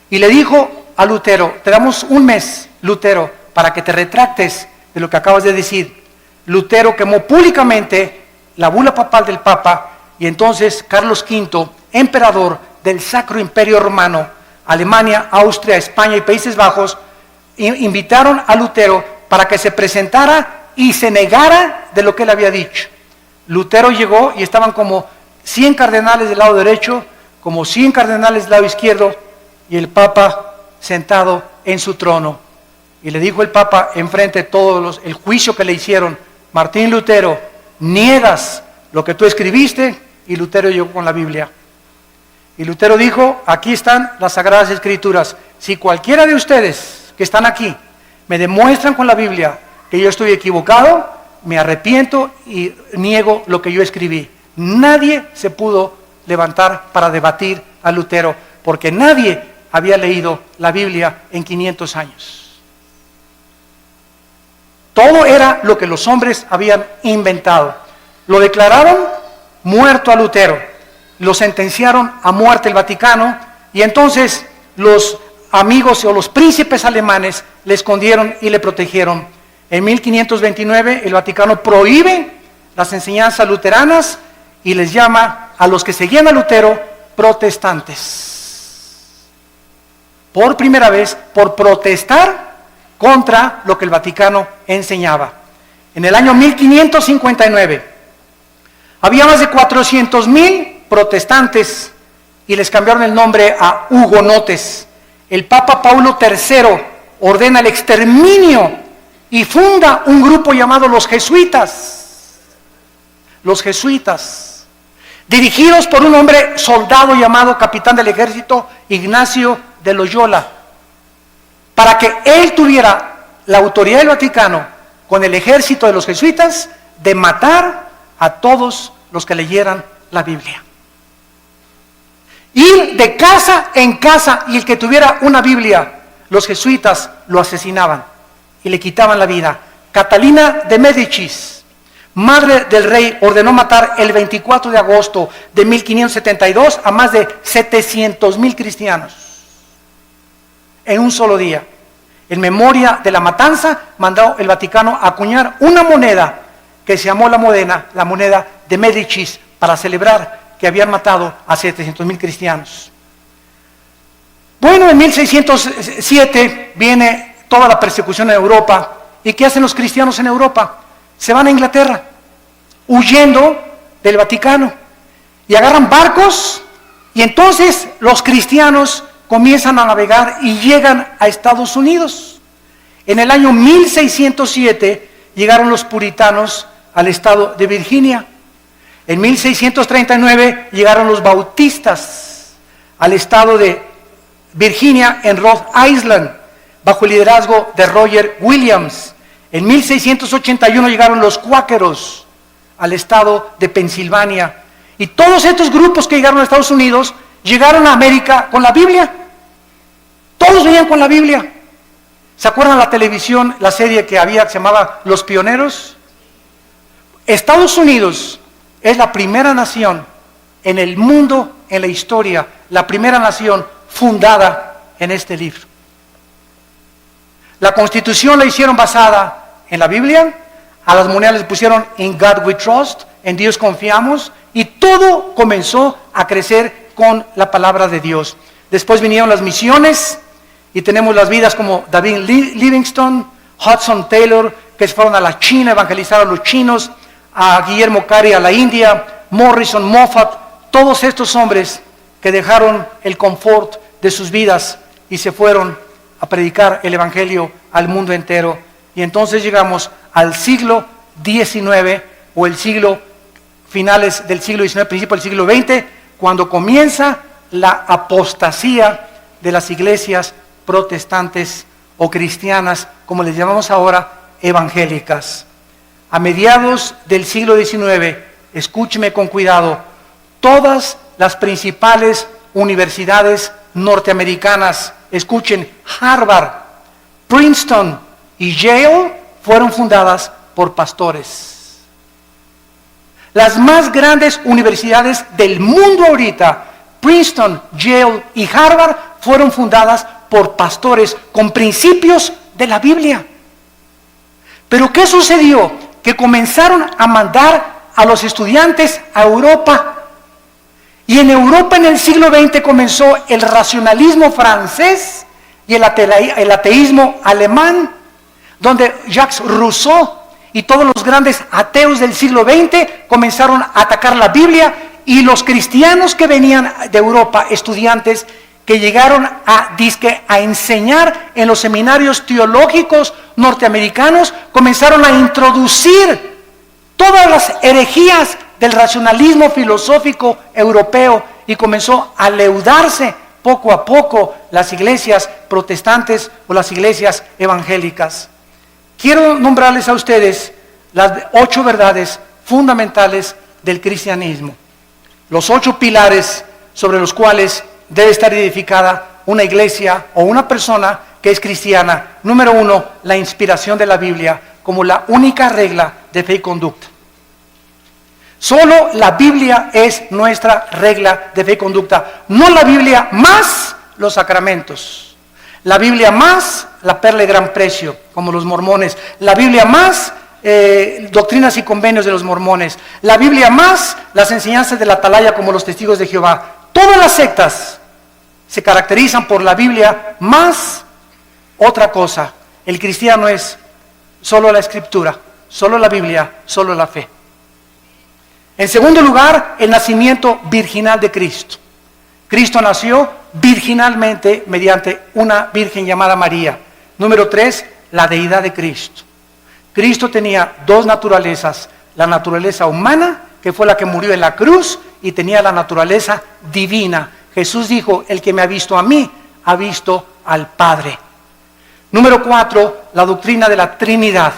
Y le dijo a Lutero: te damos un mes, Lutero, para que te retractes de lo que acabas de decir. Lutero quemó públicamente la bula papal del Papa, y entonces Carlos V, emperador del Sacro Imperio Romano, Alemania, Austria, España y Países Bajos, invitaron a Lutero para que se presentara y se negara de lo que él había dicho. Lutero llegó y estaban como 100 cardenales del lado derecho, como 100 cardenales del lado izquierdo, y el Papa sentado en su trono. Y le dijo el Papa, enfrente de todos el juicio que le hicieron: Martín Lutero, niegas lo que tú escribiste. Y Lutero llegó con la Biblia. Y Lutero dijo: aquí están las Sagradas Escrituras. Si cualquiera de ustedes que están aquí me demuestran con la Biblia que yo estoy equivocado, me arrepiento y niego lo que yo escribí. Nadie se pudo levantar para debatir a Lutero, porque nadie había leído la Biblia en 500 años. Todo era lo que los hombres habían inventado. Lo declararon muerto a Lutero, lo sentenciaron a muerte el Vaticano, y entonces los amigos o los príncipes alemanes le escondieron y le protegieron. En 1529 el Vaticano prohíbe las enseñanzas luteranas y les llama a los que seguían a Lutero protestantes. Por primera vez, por protestar contra lo que el Vaticano enseñaba. En el año 1559, había más de 400,000 protestantes y les cambiaron el nombre a hugonotes. El Papa Paulo III ordena el exterminio y funda un grupo llamado los jesuitas. Los jesuitas, dirigidos por un hombre soldado llamado capitán del ejército Ignacio de Loyola, para que él tuviera la autoridad del Vaticano con el ejército de los jesuitas de matar a todos los que leyeran la Biblia. Ir de casa en casa, y el que tuviera una Biblia, los jesuitas lo asesinaban y le quitaban la vida. Catalina de Médicis, madre del rey, ordenó matar el 24 de agosto de 1572 a más de 700,000 cristianos en un solo día. En memoria de la matanza, mandó el Vaticano a acuñar una moneda que se llamó la moneda de Médicis, para celebrar que habían matado a 700,000 cristianos. Bueno, en 1607 viene toda la persecución en Europa. ¿Y qué hacen los cristianos en Europa? Se van a Inglaterra, huyendo del Vaticano, y agarran barcos, y entonces los cristianos comienzan a navegar y llegan a Estados Unidos. En el año 1607 llegaron los puritanos al estado de Virginia. En 1639 llegaron los bautistas al estado de Virginia, en Rhode Island, bajo el liderazgo de Roger Williams. En 1681 llegaron los cuáqueros al estado de Pensilvania. Y todos estos grupos que llegaron a Estados Unidos llegaron a América con la Biblia. Todos venían con la Biblia. ¿Se acuerdan la televisión, la serie que había que se llamaba Los Pioneros? Estados Unidos es la primera nación en el mundo, en la historia, la primera nación fundada en este libro. La Constitución la hicieron basada en la Biblia, a las monedas les pusieron In God We Trust, en Dios confiamos, y todo comenzó a crecer con la palabra de Dios. Después vinieron las misiones, y tenemos las vidas como David Livingstone, Hudson Taylor, que se fueron a la China, evangelizaron a los chinos, a Guillermo Carey a la India, Morrison, Moffat, todos estos hombres que dejaron el confort de sus vidas y se fueron a predicar el evangelio al mundo entero. Y entonces llegamos al siglo XIX, o el siglo, finales del siglo XIX, principio del siglo XX, cuando comienza la apostasía de las iglesias protestantes o cristianas, como les llamamos ahora, evangélicas. A mediados del siglo XIX, escúcheme con cuidado, todas las principales universidades norteamericanas, escuchen, Harvard, Princeton y Yale, fueron fundadas por pastores. Las más grandes universidades del mundo ahorita, Princeton, Yale y Harvard, fueron fundadas por pastores con principios de la Biblia. Pero ¿qué sucedió? Que comenzaron a mandar a los estudiantes a Europa. Y en Europa en el siglo XX comenzó el racionalismo francés y el ateísmo alemán, donde Jacques Rousseau y todos los grandes ateos del siglo XX comenzaron a atacar la Biblia, y los cristianos que venían de Europa, estudiantes que llegaron a enseñar en los seminarios teológicos norteamericanos, comenzaron a introducir todas las herejías del racionalismo filosófico europeo, y comenzó a leudarse poco a poco las iglesias protestantes o las iglesias evangélicas. Quiero nombrarles a ustedes las 8 verdades fundamentales del cristianismo, los 8 pilares sobre los cuales debe estar edificada una iglesia o una persona que es cristiana. Número 1, la inspiración de la Biblia como la única regla de fe y conducta. Solo la Biblia es nuestra regla de fe y conducta, no la Biblia más los sacramentos, la Biblia más la perla de gran precio, como los mormones, la Biblia más doctrinas y convenios de los mormones, la Biblia más las enseñanzas de la atalaya como los testigos de Jehová. Todas las sectas se caracterizan por la Biblia más otra cosa. El cristiano es solo la Escritura, solo la Biblia, solo la fe. En segundo lugar, el nacimiento virginal de Cristo. Cristo nació virginalmente mediante una virgen llamada María. Número 3, la deidad de Cristo. Cristo tenía dos naturalezas, la naturaleza humana, que fue la que murió en la cruz, y tenía la naturaleza divina. Jesús dijo, el que me ha visto a mí, ha visto al Padre. Número 4, la doctrina de la Trinidad.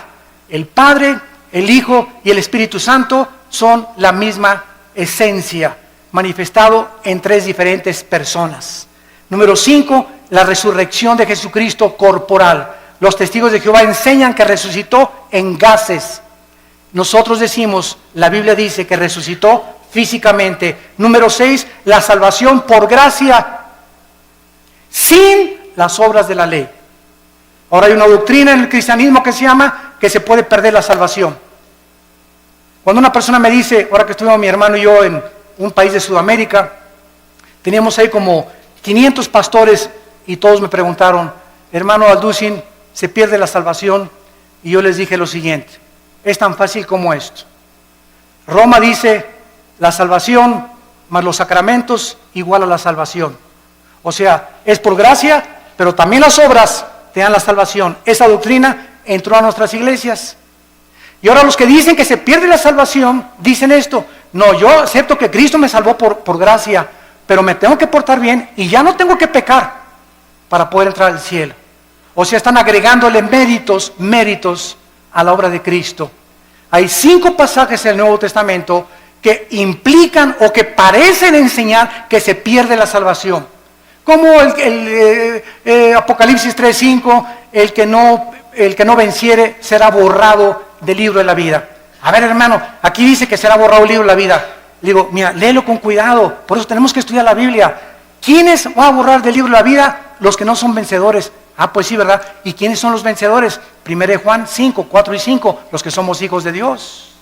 El Padre, el Hijo y el Espíritu Santo son la misma esencia, manifestado en tres diferentes personas. Número 5, la resurrección de Jesucristo corporal. Los testigos de Jehová enseñan que resucitó en gases. Nosotros decimos, la Biblia dice que resucitó físicamente. Número 6, la salvación por gracia, sin las obras de la ley. Ahora hay una doctrina en el cristianismo que se llama que se puede perder la salvación. Cuando una persona me dice, ahora que estuvimos mi hermano y yo en un país de Sudamérica, teníamos ahí como 500 pastores y todos me preguntaron, hermano Alducin, ¿se pierde la salvación? Y yo les dije lo siguiente, es tan fácil como esto. Roma dice, la salvación más los sacramentos igual a la salvación. O sea, es por gracia, pero también las obras te dan la salvación. Esa doctrina entró a nuestras iglesias. Y ahora los que dicen que se pierde la salvación, dicen esto, no, yo acepto que Cristo me salvó por gracia, pero me tengo que portar bien y ya no tengo que pecar para poder entrar al cielo. O sea, están agregándole méritos a la obra de Cristo. Hay 5 pasajes en el Nuevo Testamento que implican o que parecen enseñar que se pierde la salvación. Como Apocalipsis 3:5, el que no venciere será borrado del libro de la vida. A ver, hermano, aquí dice que será borrado el libro de la vida. Le digo, mira, léelo con cuidado, por eso tenemos que estudiar la Biblia. ¿Quiénes va a borrar del libro de la vida? Los que no son vencedores. Ah, pues sí, ¿verdad? ¿Y quiénes son los vencedores? 1 Juan 5, 4 y 5, los que somos hijos de Dios.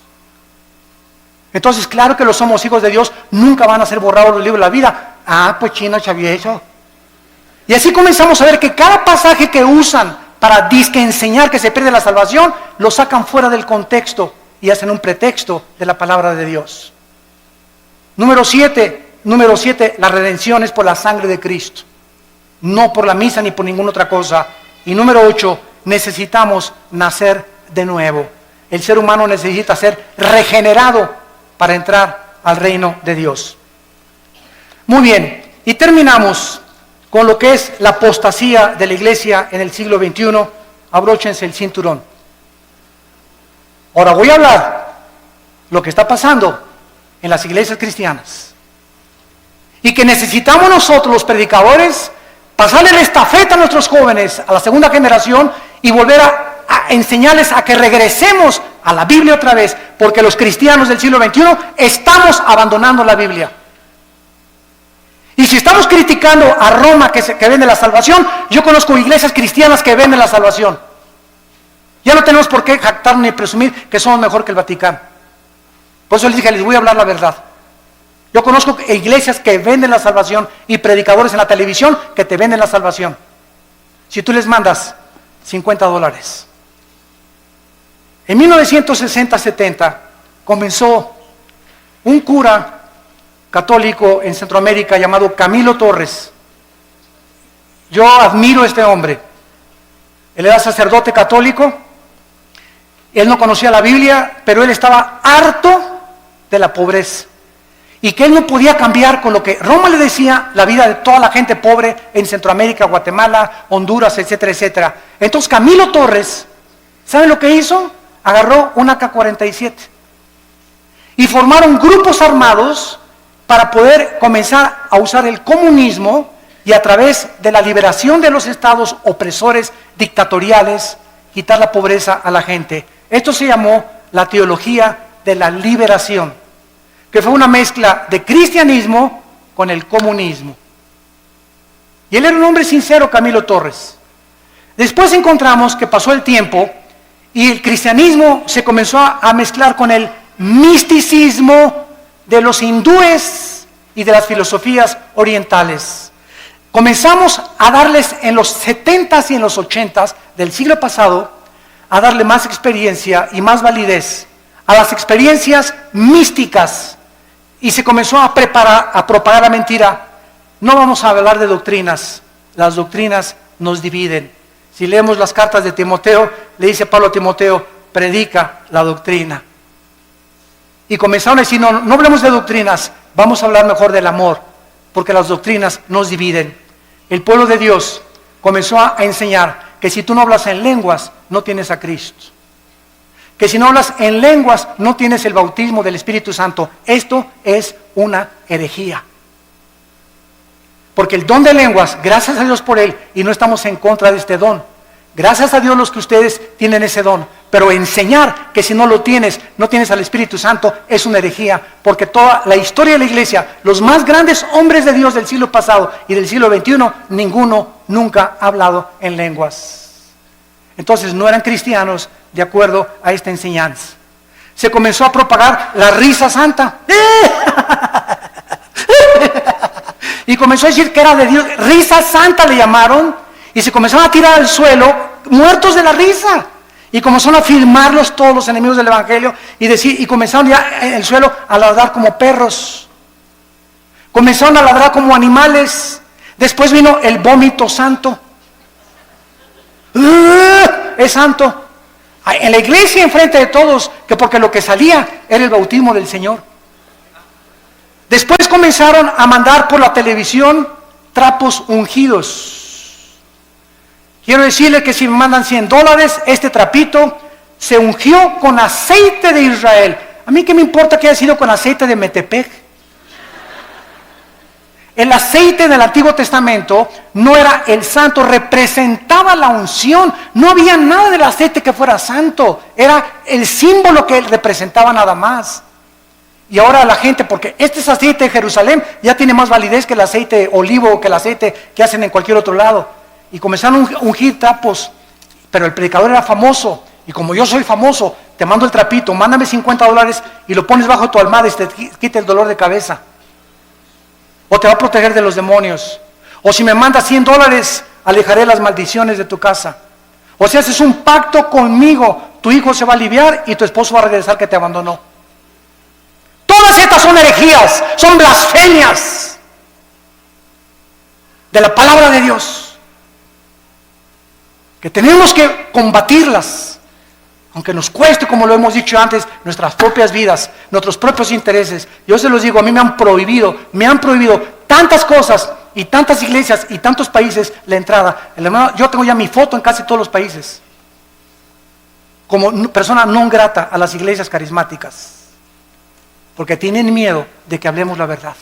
Entonces, claro que los somos hijos de Dios, nunca van a ser borrados del libro de la vida. Ah, pues chino, chavieso. Y así comenzamos a ver que cada pasaje que usan para disque enseñar que se pierde la salvación, lo sacan fuera del contexto y hacen un pretexto de la palabra de Dios. Número 7, la redención es por la sangre de Cristo, no por la misa ni por ninguna otra cosa. Y número 8, necesitamos nacer de nuevo. El ser humano necesita ser regenerado para entrar al reino de Dios. Muy bien, y terminamos con lo que es la apostasía de la iglesia en el siglo XXI. Abróchense el cinturón. Ahora voy a hablar lo que está pasando en las iglesias cristianas. Y que necesitamos nosotros, los predicadores, pasarle la estafeta a nuestros jóvenes, a la segunda generación, y volver a enseñarles a que regresemos a la Biblia otra vez, porque los cristianos del siglo XXI estamos abandonando la Biblia. Y si estamos criticando a Roma que vende la salvación, yo conozco iglesias cristianas que venden la salvación. Ya no tenemos por qué jactarnos ni presumir que somos mejor que el Vaticano. Por eso les dije, les voy a hablar la verdad. Yo conozco iglesias que venden la salvación y predicadores en la televisión que te venden la salvación. Si tú les mandas $50. En 1960-70 comenzó un cura católico en Centroamérica llamado Camilo Torres. Yo admiro a este hombre. Él era sacerdote católico. Él no conocía la Biblia, pero él estaba harto de la pobreza. Y que él no podía cambiar con lo que Roma le decía la vida de toda la gente pobre en Centroamérica, Guatemala, Honduras, etcétera, etcétera. Entonces Camilo Torres, ¿saben lo que hizo? Agarró un AK-47 y formaron grupos armados para poder comenzar a usar el comunismo y a través de la liberación de los estados opresores dictatoriales, quitar la pobreza a la gente. Esto se llamó la teología de la liberación, que fue una mezcla de cristianismo con el comunismo. Y él era un hombre sincero, Camilo Torres. Después encontramos que pasó el tiempo Y el cristianismo se comenzó a mezclar con el misticismo de los hindúes y de las filosofías orientales. Comenzamos a darles en los 70s y en los 80s del siglo pasado, a darle más experiencia y más validez a las experiencias místicas, y se comenzó a propagar la mentira. No vamos a hablar de doctrinas, las doctrinas nos dividen. Si leemos las cartas de Timoteo, le dice Pablo a Timoteo, predica la doctrina. Y comenzaron a decir, no hablemos de doctrinas, vamos a hablar mejor del amor, porque las doctrinas nos dividen. El pueblo de Dios comenzó a enseñar que si tú no hablas en lenguas, no tienes a Cristo. Que si no hablas en lenguas, no tienes el bautismo del Espíritu Santo. Esto es una herejía. Porque el don de lenguas, gracias a Dios por él, y no estamos en contra de este don. Gracias a Dios los que ustedes tienen ese don. Pero enseñar que si no lo tienes, no tienes al Espíritu Santo, es una herejía. Porque toda la historia de la iglesia, los más grandes hombres de Dios del siglo pasado y del siglo XXI, ninguno nunca ha hablado en lenguas. Entonces no eran cristianos de acuerdo a esta enseñanza. Se comenzó a propagar la risa santa. Y comenzó a decir que era de Dios. Risa santa le llamaron. Y se comenzaron a tirar al suelo, muertos de la risa. Y comenzaron a filmarlos todos los enemigos del evangelio. Y comenzaron ya en el suelo a ladrar como perros. Comenzaron a ladrar como animales. Después vino el vómito santo. Es santo. En la iglesia, enfrente de todos, que porque lo que salía era el bautismo del Señor. Después comenzaron a mandar por la televisión trapos ungidos. Quiero decirle que si me mandan $100, este trapito se ungió con aceite de Israel. A mí qué me importa que haya sido con aceite de Metepec. El aceite del Antiguo Testamento no era el santo, representaba la unción. No había nada del aceite que fuera santo. Era el símbolo que representaba nada más. Y ahora la gente, porque este es aceite de Jerusalén, ya tiene más validez que el aceite olivo o que el aceite que hacen en cualquier otro lado. Y comenzaron a ungir trapos, pero el predicador era famoso. Y como yo soy famoso, te mando el trapito, mándame $50 y lo pones bajo tu almohada y te quita el dolor de cabeza. O te va a proteger de los demonios. O si me mandas $100, alejaré las maldiciones de tu casa. O si haces un pacto conmigo, tu hijo se va a aliviar y tu esposo va a regresar que te abandonó. Todas estas son herejías, son blasfemias de la palabra de Dios, que tenemos que combatirlas, aunque nos cueste, como lo hemos dicho antes, nuestras propias vidas, nuestros propios intereses. Yo se los digo, a mí me han prohibido tantas cosas y tantas iglesias y tantos países la entrada. Yo tengo ya mi foto en casi todos los países, como persona no grata a las iglesias carismáticas, porque tienen miedo de que hablemos la verdad,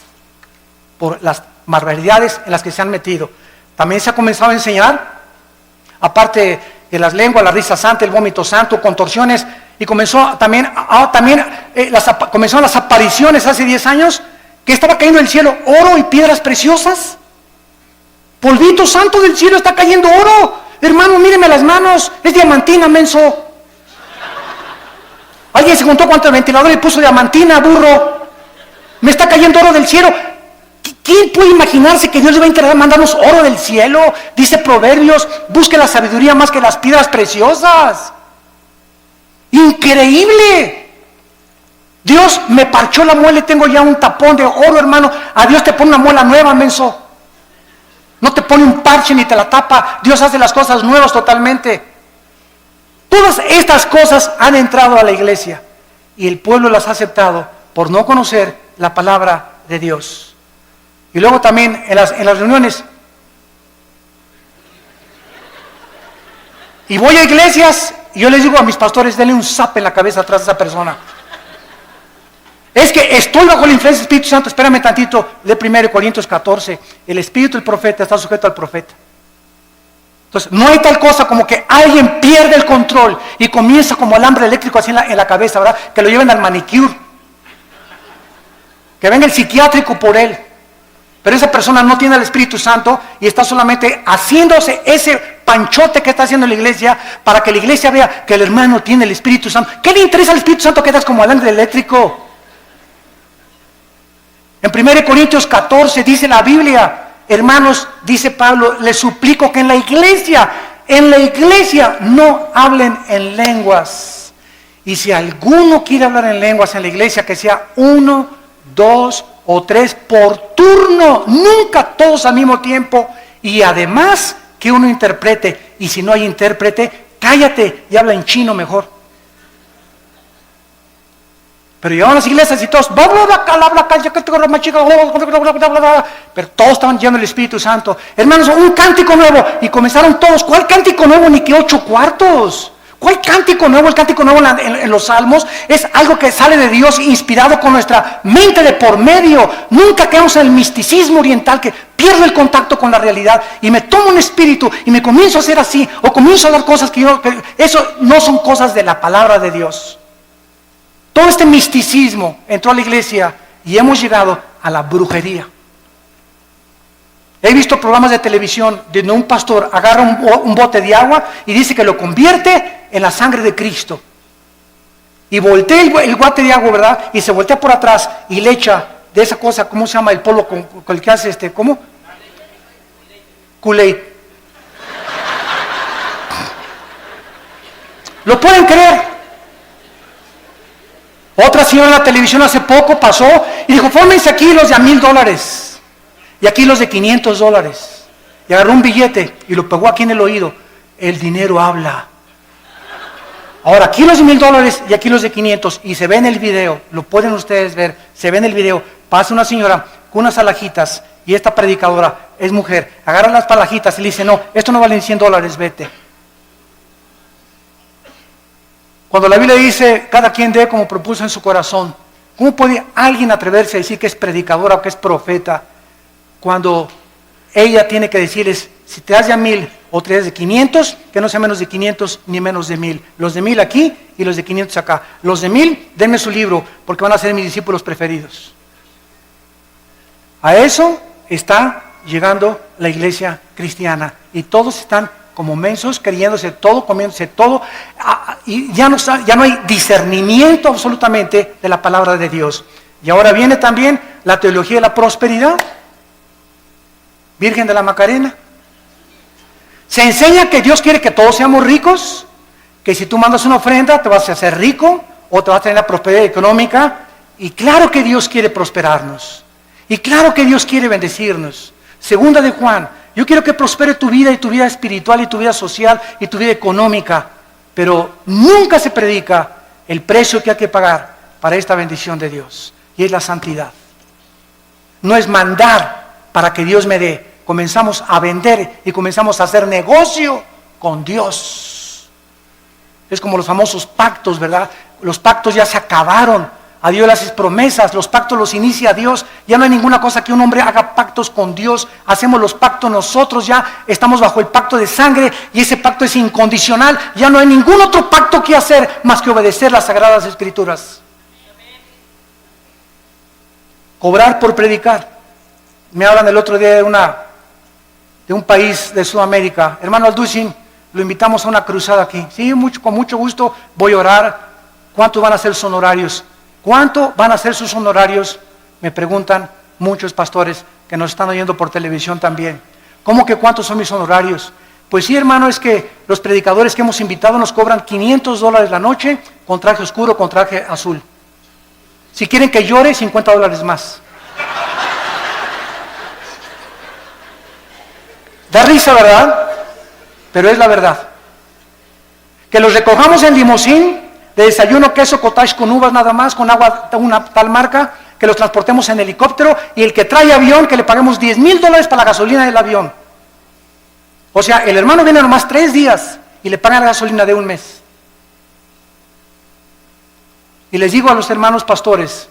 por las barbaridades en las que se han metido. También se ha comenzado a enseñar, aparte de las lenguas, la risa santa, el vómito santo, contorsiones, y comenzaron las apariciones hace 10 años, que estaba cayendo del cielo oro y piedras preciosas. Polvito santo del cielo, está cayendo oro. Hermano, míreme las manos, es diamantina, menso. Alguien se juntó contra el ventilador y puso diamantina, burro. Me está cayendo oro del cielo. ¿Quién puede imaginarse que Dios le va a encargar mandarnos oro del cielo? Dice Proverbios, busque la sabiduría más que las piedras preciosas. Increíble. Dios me parchó la muela y tengo ya un tapón de oro, hermano. A Dios te pone una muela nueva, menso. No te pone un parche ni te la tapa. Dios hace las cosas nuevas totalmente. Todas estas cosas han entrado a la iglesia y el pueblo las ha aceptado por no conocer la palabra de Dios. Y luego también en las reuniones. Y voy a iglesias y yo les digo a mis pastores, denle un zape en la cabeza atrás de esa persona. Es que estoy bajo la influencia del Espíritu Santo. Espérame tantito, de 1 Corintios 14. El espíritu del profeta está sujeto al profeta. Entonces, no hay tal cosa como que alguien pierde el control y comienza como alambre eléctrico así en la cabeza, ¿verdad? Que lo lleven al manicure. Que venga el psiquiátrico por él. Pero esa persona no tiene el Espíritu Santo y está solamente haciéndose ese panchote que está haciendo la iglesia para que la iglesia vea que el hermano tiene el Espíritu Santo. ¿Qué le interesa al Espíritu Santo que estás como alambre eléctrico? En 1 Corintios 14 dice la Biblia, hermanos, dice Pablo, les suplico que en la iglesia no hablen en lenguas. Y si alguno quiere hablar en lenguas en la iglesia, que sea 1, 2 o 3 por turno, nunca todos al mismo tiempo. Y además que uno interprete, y si no hay intérprete, cállate y habla en chino mejor. Pero llegaban a las iglesias y todos, pero todos estaban llenos del Espíritu Santo. Hermanos, un cántico nuevo. Y comenzaron todos. ¿Cuál cántico nuevo? Ni que 8 cuartos. ¿Cuál cántico nuevo? El cántico nuevo en los salmos es algo que sale de Dios, inspirado con nuestra mente de por medio. Nunca quedamos en el misticismo oriental que pierde el contacto con la realidad y me tomo un espíritu y me comienzo a hacer así, o comienzo a dar cosas que eso no son cosas de la palabra de Dios. Todo este misticismo entró a la iglesia y hemos llegado a la brujería. He visto programas de televisión donde un pastor agarra un bote de agua y dice que lo convierte en la sangre de Cristo. Y voltea el bote de agua, ¿verdad? Y se voltea por atrás y le echa de esa cosa, ¿cómo se llama el polvo con el que hace ¿cómo? Kool-Aid. ¿Lo pueden creer? Otra señora en la televisión hace poco pasó y dijo, fórmense aquí los de $1,000 y aquí los de $500. Y agarró un billete y lo pegó aquí en el oído. El dinero habla. Ahora aquí los de $1,000 y aquí los de 500. Y se ve en el video, lo pueden ustedes ver, se ve en el video. Pasa una señora con unas alhajitas y esta predicadora es mujer. Agarra las alhajitas y le dice, no, esto no vale $100, vete. Cuando la Biblia dice, cada quien dé como propuso en su corazón, ¿cómo puede alguien atreverse a decir que es predicadora o que es profeta cuando ella tiene que decirles, si te das de 1,000 o te das de 500, que no sea menos de 500 ni menos de 1,000? Los de 1,000 aquí y los de 500 acá. Los de 1,000, denme su libro porque van a ser mis discípulos preferidos. A eso está llegando la iglesia cristiana y todos están como mensos, creyéndose todo, comiéndose todo, y ya no hay discernimiento absolutamente de la palabra de Dios. Y ahora viene también la teología de la prosperidad. Virgen de la Macarena. Se enseña que Dios quiere que todos seamos ricos, que si tú mandas una ofrenda te vas a hacer rico, o te vas a tener la prosperidad económica, y claro que Dios quiere prosperarnos, y claro que Dios quiere bendecirnos. Segunda de Juan, yo quiero que prospere tu vida y tu vida espiritual y tu vida social y tu vida económica, pero nunca se predica el precio que hay que pagar para esta bendición de Dios, y es la santidad. No es mandar para que Dios me dé, comenzamos a vender y comenzamos a hacer negocio con Dios. Es como los famosos pactos, ¿verdad? Los pactos ya se acabaron. A Dios le haces promesas, los pactos los inicia Dios. Ya no hay ninguna cosa que un hombre haga pactos con Dios. Hacemos los pactos nosotros, ya estamos bajo el pacto de sangre y ese pacto es incondicional. Ya no hay ningún otro pacto que hacer más que obedecer las Sagradas Escrituras. Cobrar por predicar. Me hablan el otro día de un país de Sudamérica. Hermano Alducin, lo invitamos a una cruzada aquí. Sí, con mucho gusto voy a orar. ¿Cuántos van a ser sus honorarios? ¿Cuánto van a ser sus honorarios? Me preguntan muchos pastores que nos están oyendo por televisión también. ¿Cómo que cuántos son mis honorarios? Pues sí, hermano, es que los predicadores que hemos invitado nos cobran $500 la noche con traje oscuro, con traje azul. Si quieren que llore, $50 más. Da risa, ¿verdad? Pero es la verdad. Que los recojamos en limusín, de desayuno, queso, cottage con uvas nada más, con agua una tal marca, que los transportemos en helicóptero, y el que trae avión, que le paguemos $10,000 para la gasolina del avión. O sea, el hermano viene nomás 3 días y le pagan la gasolina de un mes. Y les digo a los hermanos pastores,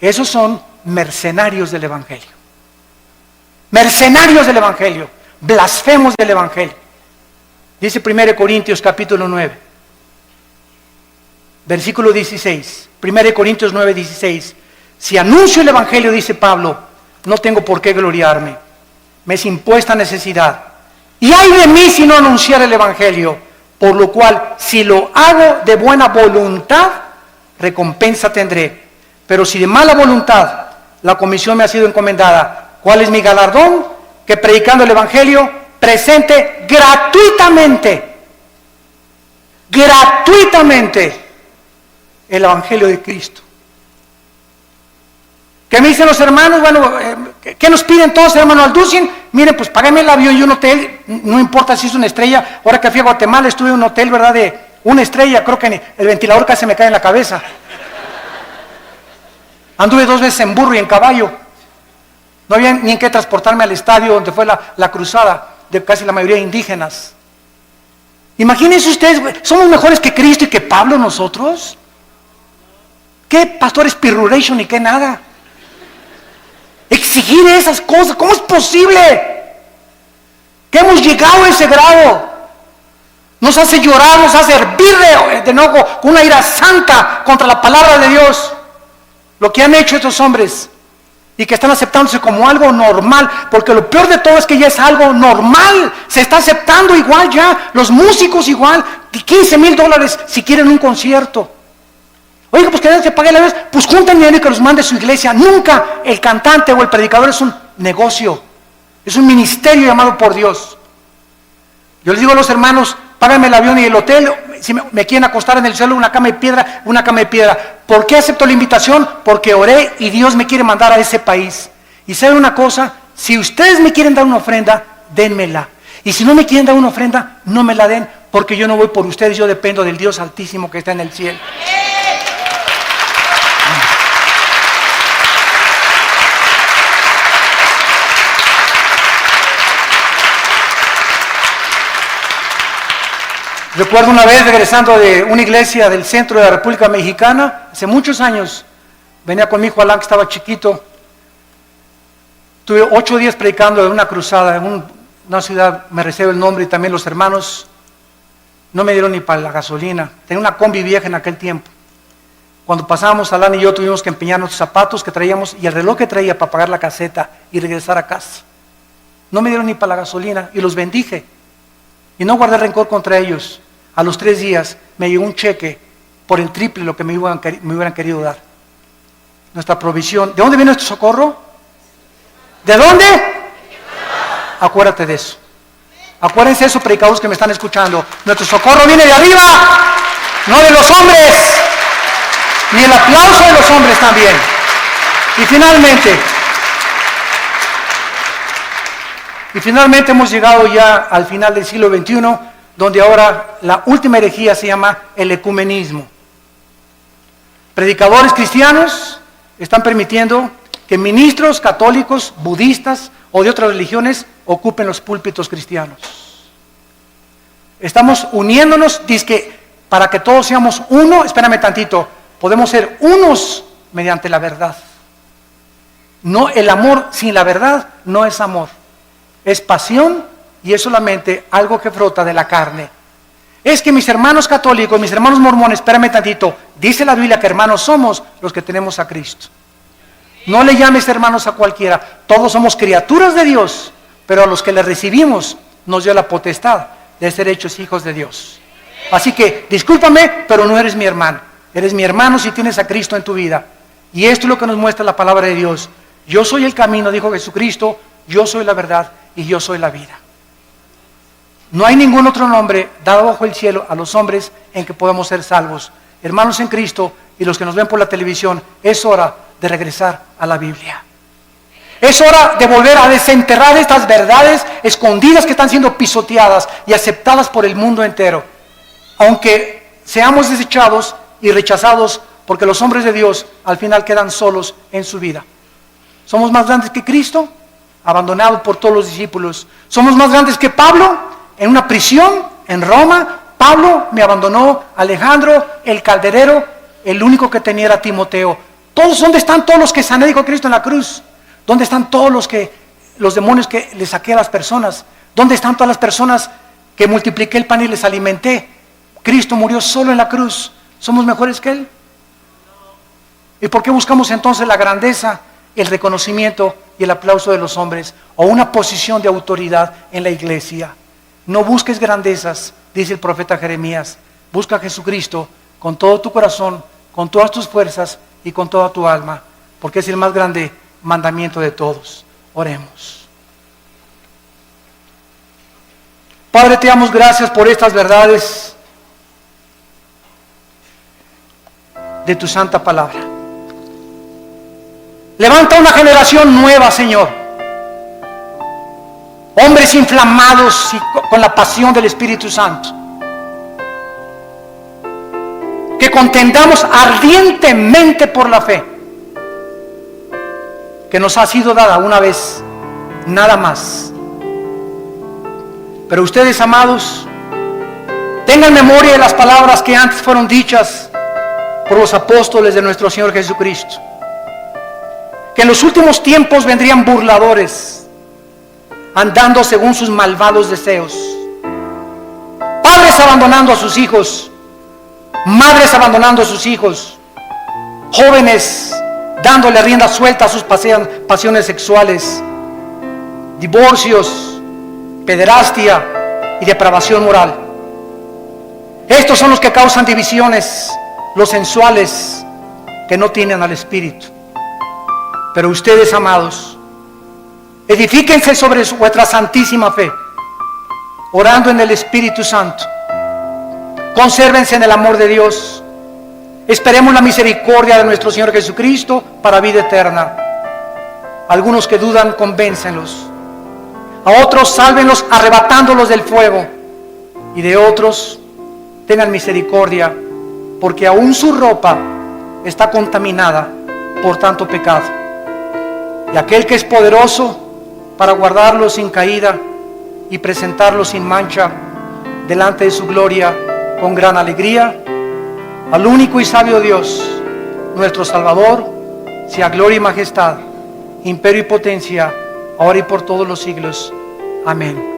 esos son mercenarios del Evangelio. Mercenarios del Evangelio, blasfemos del Evangelio. Dice 1 Corintios capítulo 9. Versículo 16, 1 Corintios 9, 16. Si anuncio el Evangelio, dice Pablo, no tengo por qué gloriarme. Me es impuesta necesidad. Y ay de mí si no anunciar el Evangelio, por lo cual, si lo hago de buena voluntad, recompensa tendré. Pero si de mala voluntad la comisión me ha sido encomendada, ¿cuál es mi galardón? Que predicando el Evangelio, presente gratuitamente el Evangelio de Cristo. ¿Qué me dicen los hermanos? Bueno, ¿qué nos piden todos, hermano Alducin? Miren, pues págame el avión y un hotel, no importa si es una estrella. Ahora que fui a Guatemala estuve en un hotel, ¿verdad? De una estrella, creo que el ventilador casi me cae en la cabeza. Anduve 2 veces en burro y en caballo. No había ni en qué transportarme al estadio donde fue la cruzada de casi la mayoría de indígenas. Imagínense ustedes, somos mejores que Cristo y que Pablo nosotros. ¿Qué pastores pirruration y qué nada? Exigir esas cosas, ¿cómo es posible? Que hemos llegado a ese grado. Nos hace llorar, nos hace hervir de enojo, con una ira santa contra la palabra de Dios. Lo que han hecho estos hombres y que están aceptándose como algo normal, porque lo peor de todo es que ya es algo normal, se está aceptando igual ya, los músicos igual, $15,000 si quieren un concierto. Oiga, pues que se pague la vez, pues junten dinero y que los mande a su iglesia. Nunca el cantante o el predicador es un negocio, es un ministerio llamado por Dios. Yo les digo a los hermanos, págame el avión y el hotel, si me quieren acostar en el suelo, una cama de piedra. ¿Por qué acepto la invitación? Porque oré y Dios me quiere mandar a ese país. Y saben una cosa, si ustedes me quieren dar una ofrenda, dénmela. Y si no me quieren dar una ofrenda, no me la den, porque yo no voy por ustedes, yo dependo del Dios Altísimo que está en el cielo. Recuerdo una vez regresando de una iglesia del centro de la República Mexicana, hace muchos años, venía con mi hijo Alan que estaba chiquito, tuve 8 días predicando en una cruzada, en una ciudad, me reservo el nombre, y también los hermanos no me dieron ni para la gasolina, tenía una combi vieja en aquel tiempo. Cuando pasábamos, Alan y yo tuvimos que empeñar nuestros zapatos que traíamos y el reloj que traía para pagar la caseta y regresar a casa. No me dieron ni para la gasolina y los bendije. Y no guardé rencor contra ellos. A los 3 días me llegó un cheque por el triple de lo que me hubieran querido dar. Nuestra provisión. ¿De dónde viene nuestro socorro? ¿De dónde? Acuérdate de eso. Acuérdense de eso, predicadores que me están escuchando. Nuestro socorro viene de arriba, no de los hombres. Ni el aplauso de los hombres también. Y finalmente hemos llegado ya al final del siglo XXI, donde ahora la última herejía se llama el ecumenismo. Predicadores cristianos están permitiendo que ministros católicos, budistas o de otras religiones ocupen los púlpitos cristianos. Estamos uniéndonos, dizque para que todos seamos uno, espérame tantito, podemos ser unos mediante la verdad. No, el amor sin la verdad no es amor. Es pasión y es solamente algo que brota de la carne. Es que mis hermanos católicos, mis hermanos mormones, espérame tantito, dice la Biblia que hermanos somos los que tenemos a Cristo. No le llames hermanos a cualquiera, todos somos criaturas de Dios, pero a los que le recibimos nos dio la potestad de ser hechos hijos de Dios. Así que, discúlpame, pero no eres mi hermano. Eres mi hermano si tienes a Cristo en tu vida. Y esto es lo que nos muestra la palabra de Dios. Yo soy el camino, dijo Jesucristo, yo soy la verdad y yo soy la vida. No hay ningún otro nombre dado bajo el cielo a los hombres en que podamos ser salvos. Hermanos en Cristo y los que nos ven por la televisión, es hora de regresar a la Biblia. Es hora de volver a desenterrar estas verdades escondidas que están siendo pisoteadas y aceptadas por el mundo entero. Aunque seamos desechados y rechazados, porque los hombres de Dios al final quedan solos en su vida. ¿Somos más grandes que Cristo? Abandonado por todos los discípulos. ¿Somos más grandes que Pablo? En una prisión en Roma, Pablo me abandonó, Alejandro, el calderero, el único que tenía era Timoteo. ¿Dónde están todos los que sané, dijo Cristo en la cruz? ¿Dónde están todos los demonios que le saqué a las personas? ¿Dónde están todas las personas que multipliqué el pan y les alimenté? Cristo murió solo en la cruz. ¿Somos mejores que Él? ¿Y por qué buscamos entonces la grandeza, el reconocimiento y el aplauso de los hombres o una posición de autoridad en la iglesia? No busques grandezas, dice el profeta Jeremías. Busca a Jesucristo con todo tu corazón, con todas tus fuerzas y con toda tu alma, porque es el más grande mandamiento de todos. Oremos. Padre, te damos gracias por estas verdades de tu santa palabra. Levanta una generación nueva, Señor. Hombres inflamados y con la pasión del Espíritu Santo. Que contendamos ardientemente por la fe que nos ha sido dada una vez, nada más. Pero ustedes, amados, tengan memoria de las palabras que antes fueron dichas por los apóstoles de nuestro Señor Jesucristo. Que en los últimos tiempos vendrían burladores, andando según sus malvados deseos. Padres abandonando a sus hijos, madres abandonando a sus hijos, jóvenes dándole rienda suelta a sus pasiones sexuales, divorcios, pederastia y depravación moral. Estos son los que causan divisiones, los sensuales que no tienen al Espíritu. Pero ustedes, amados, edifíquense sobre vuestra santísima fe, orando en el Espíritu Santo. Consérvense en el amor de Dios. Esperemos la misericordia de nuestro Señor Jesucristo para vida eterna. Algunos que dudan, convéncenlos. A otros, sálvenlos arrebatándolos del fuego. Y de otros, tengan misericordia, porque aún su ropa está contaminada por tanto pecado. Y aquel que es poderoso para guardarlos sin caída y presentarlos sin mancha delante de su gloria con gran alegría, al único y sabio Dios, nuestro Salvador, sea gloria y majestad, imperio y potencia, ahora y por todos los siglos. Amén.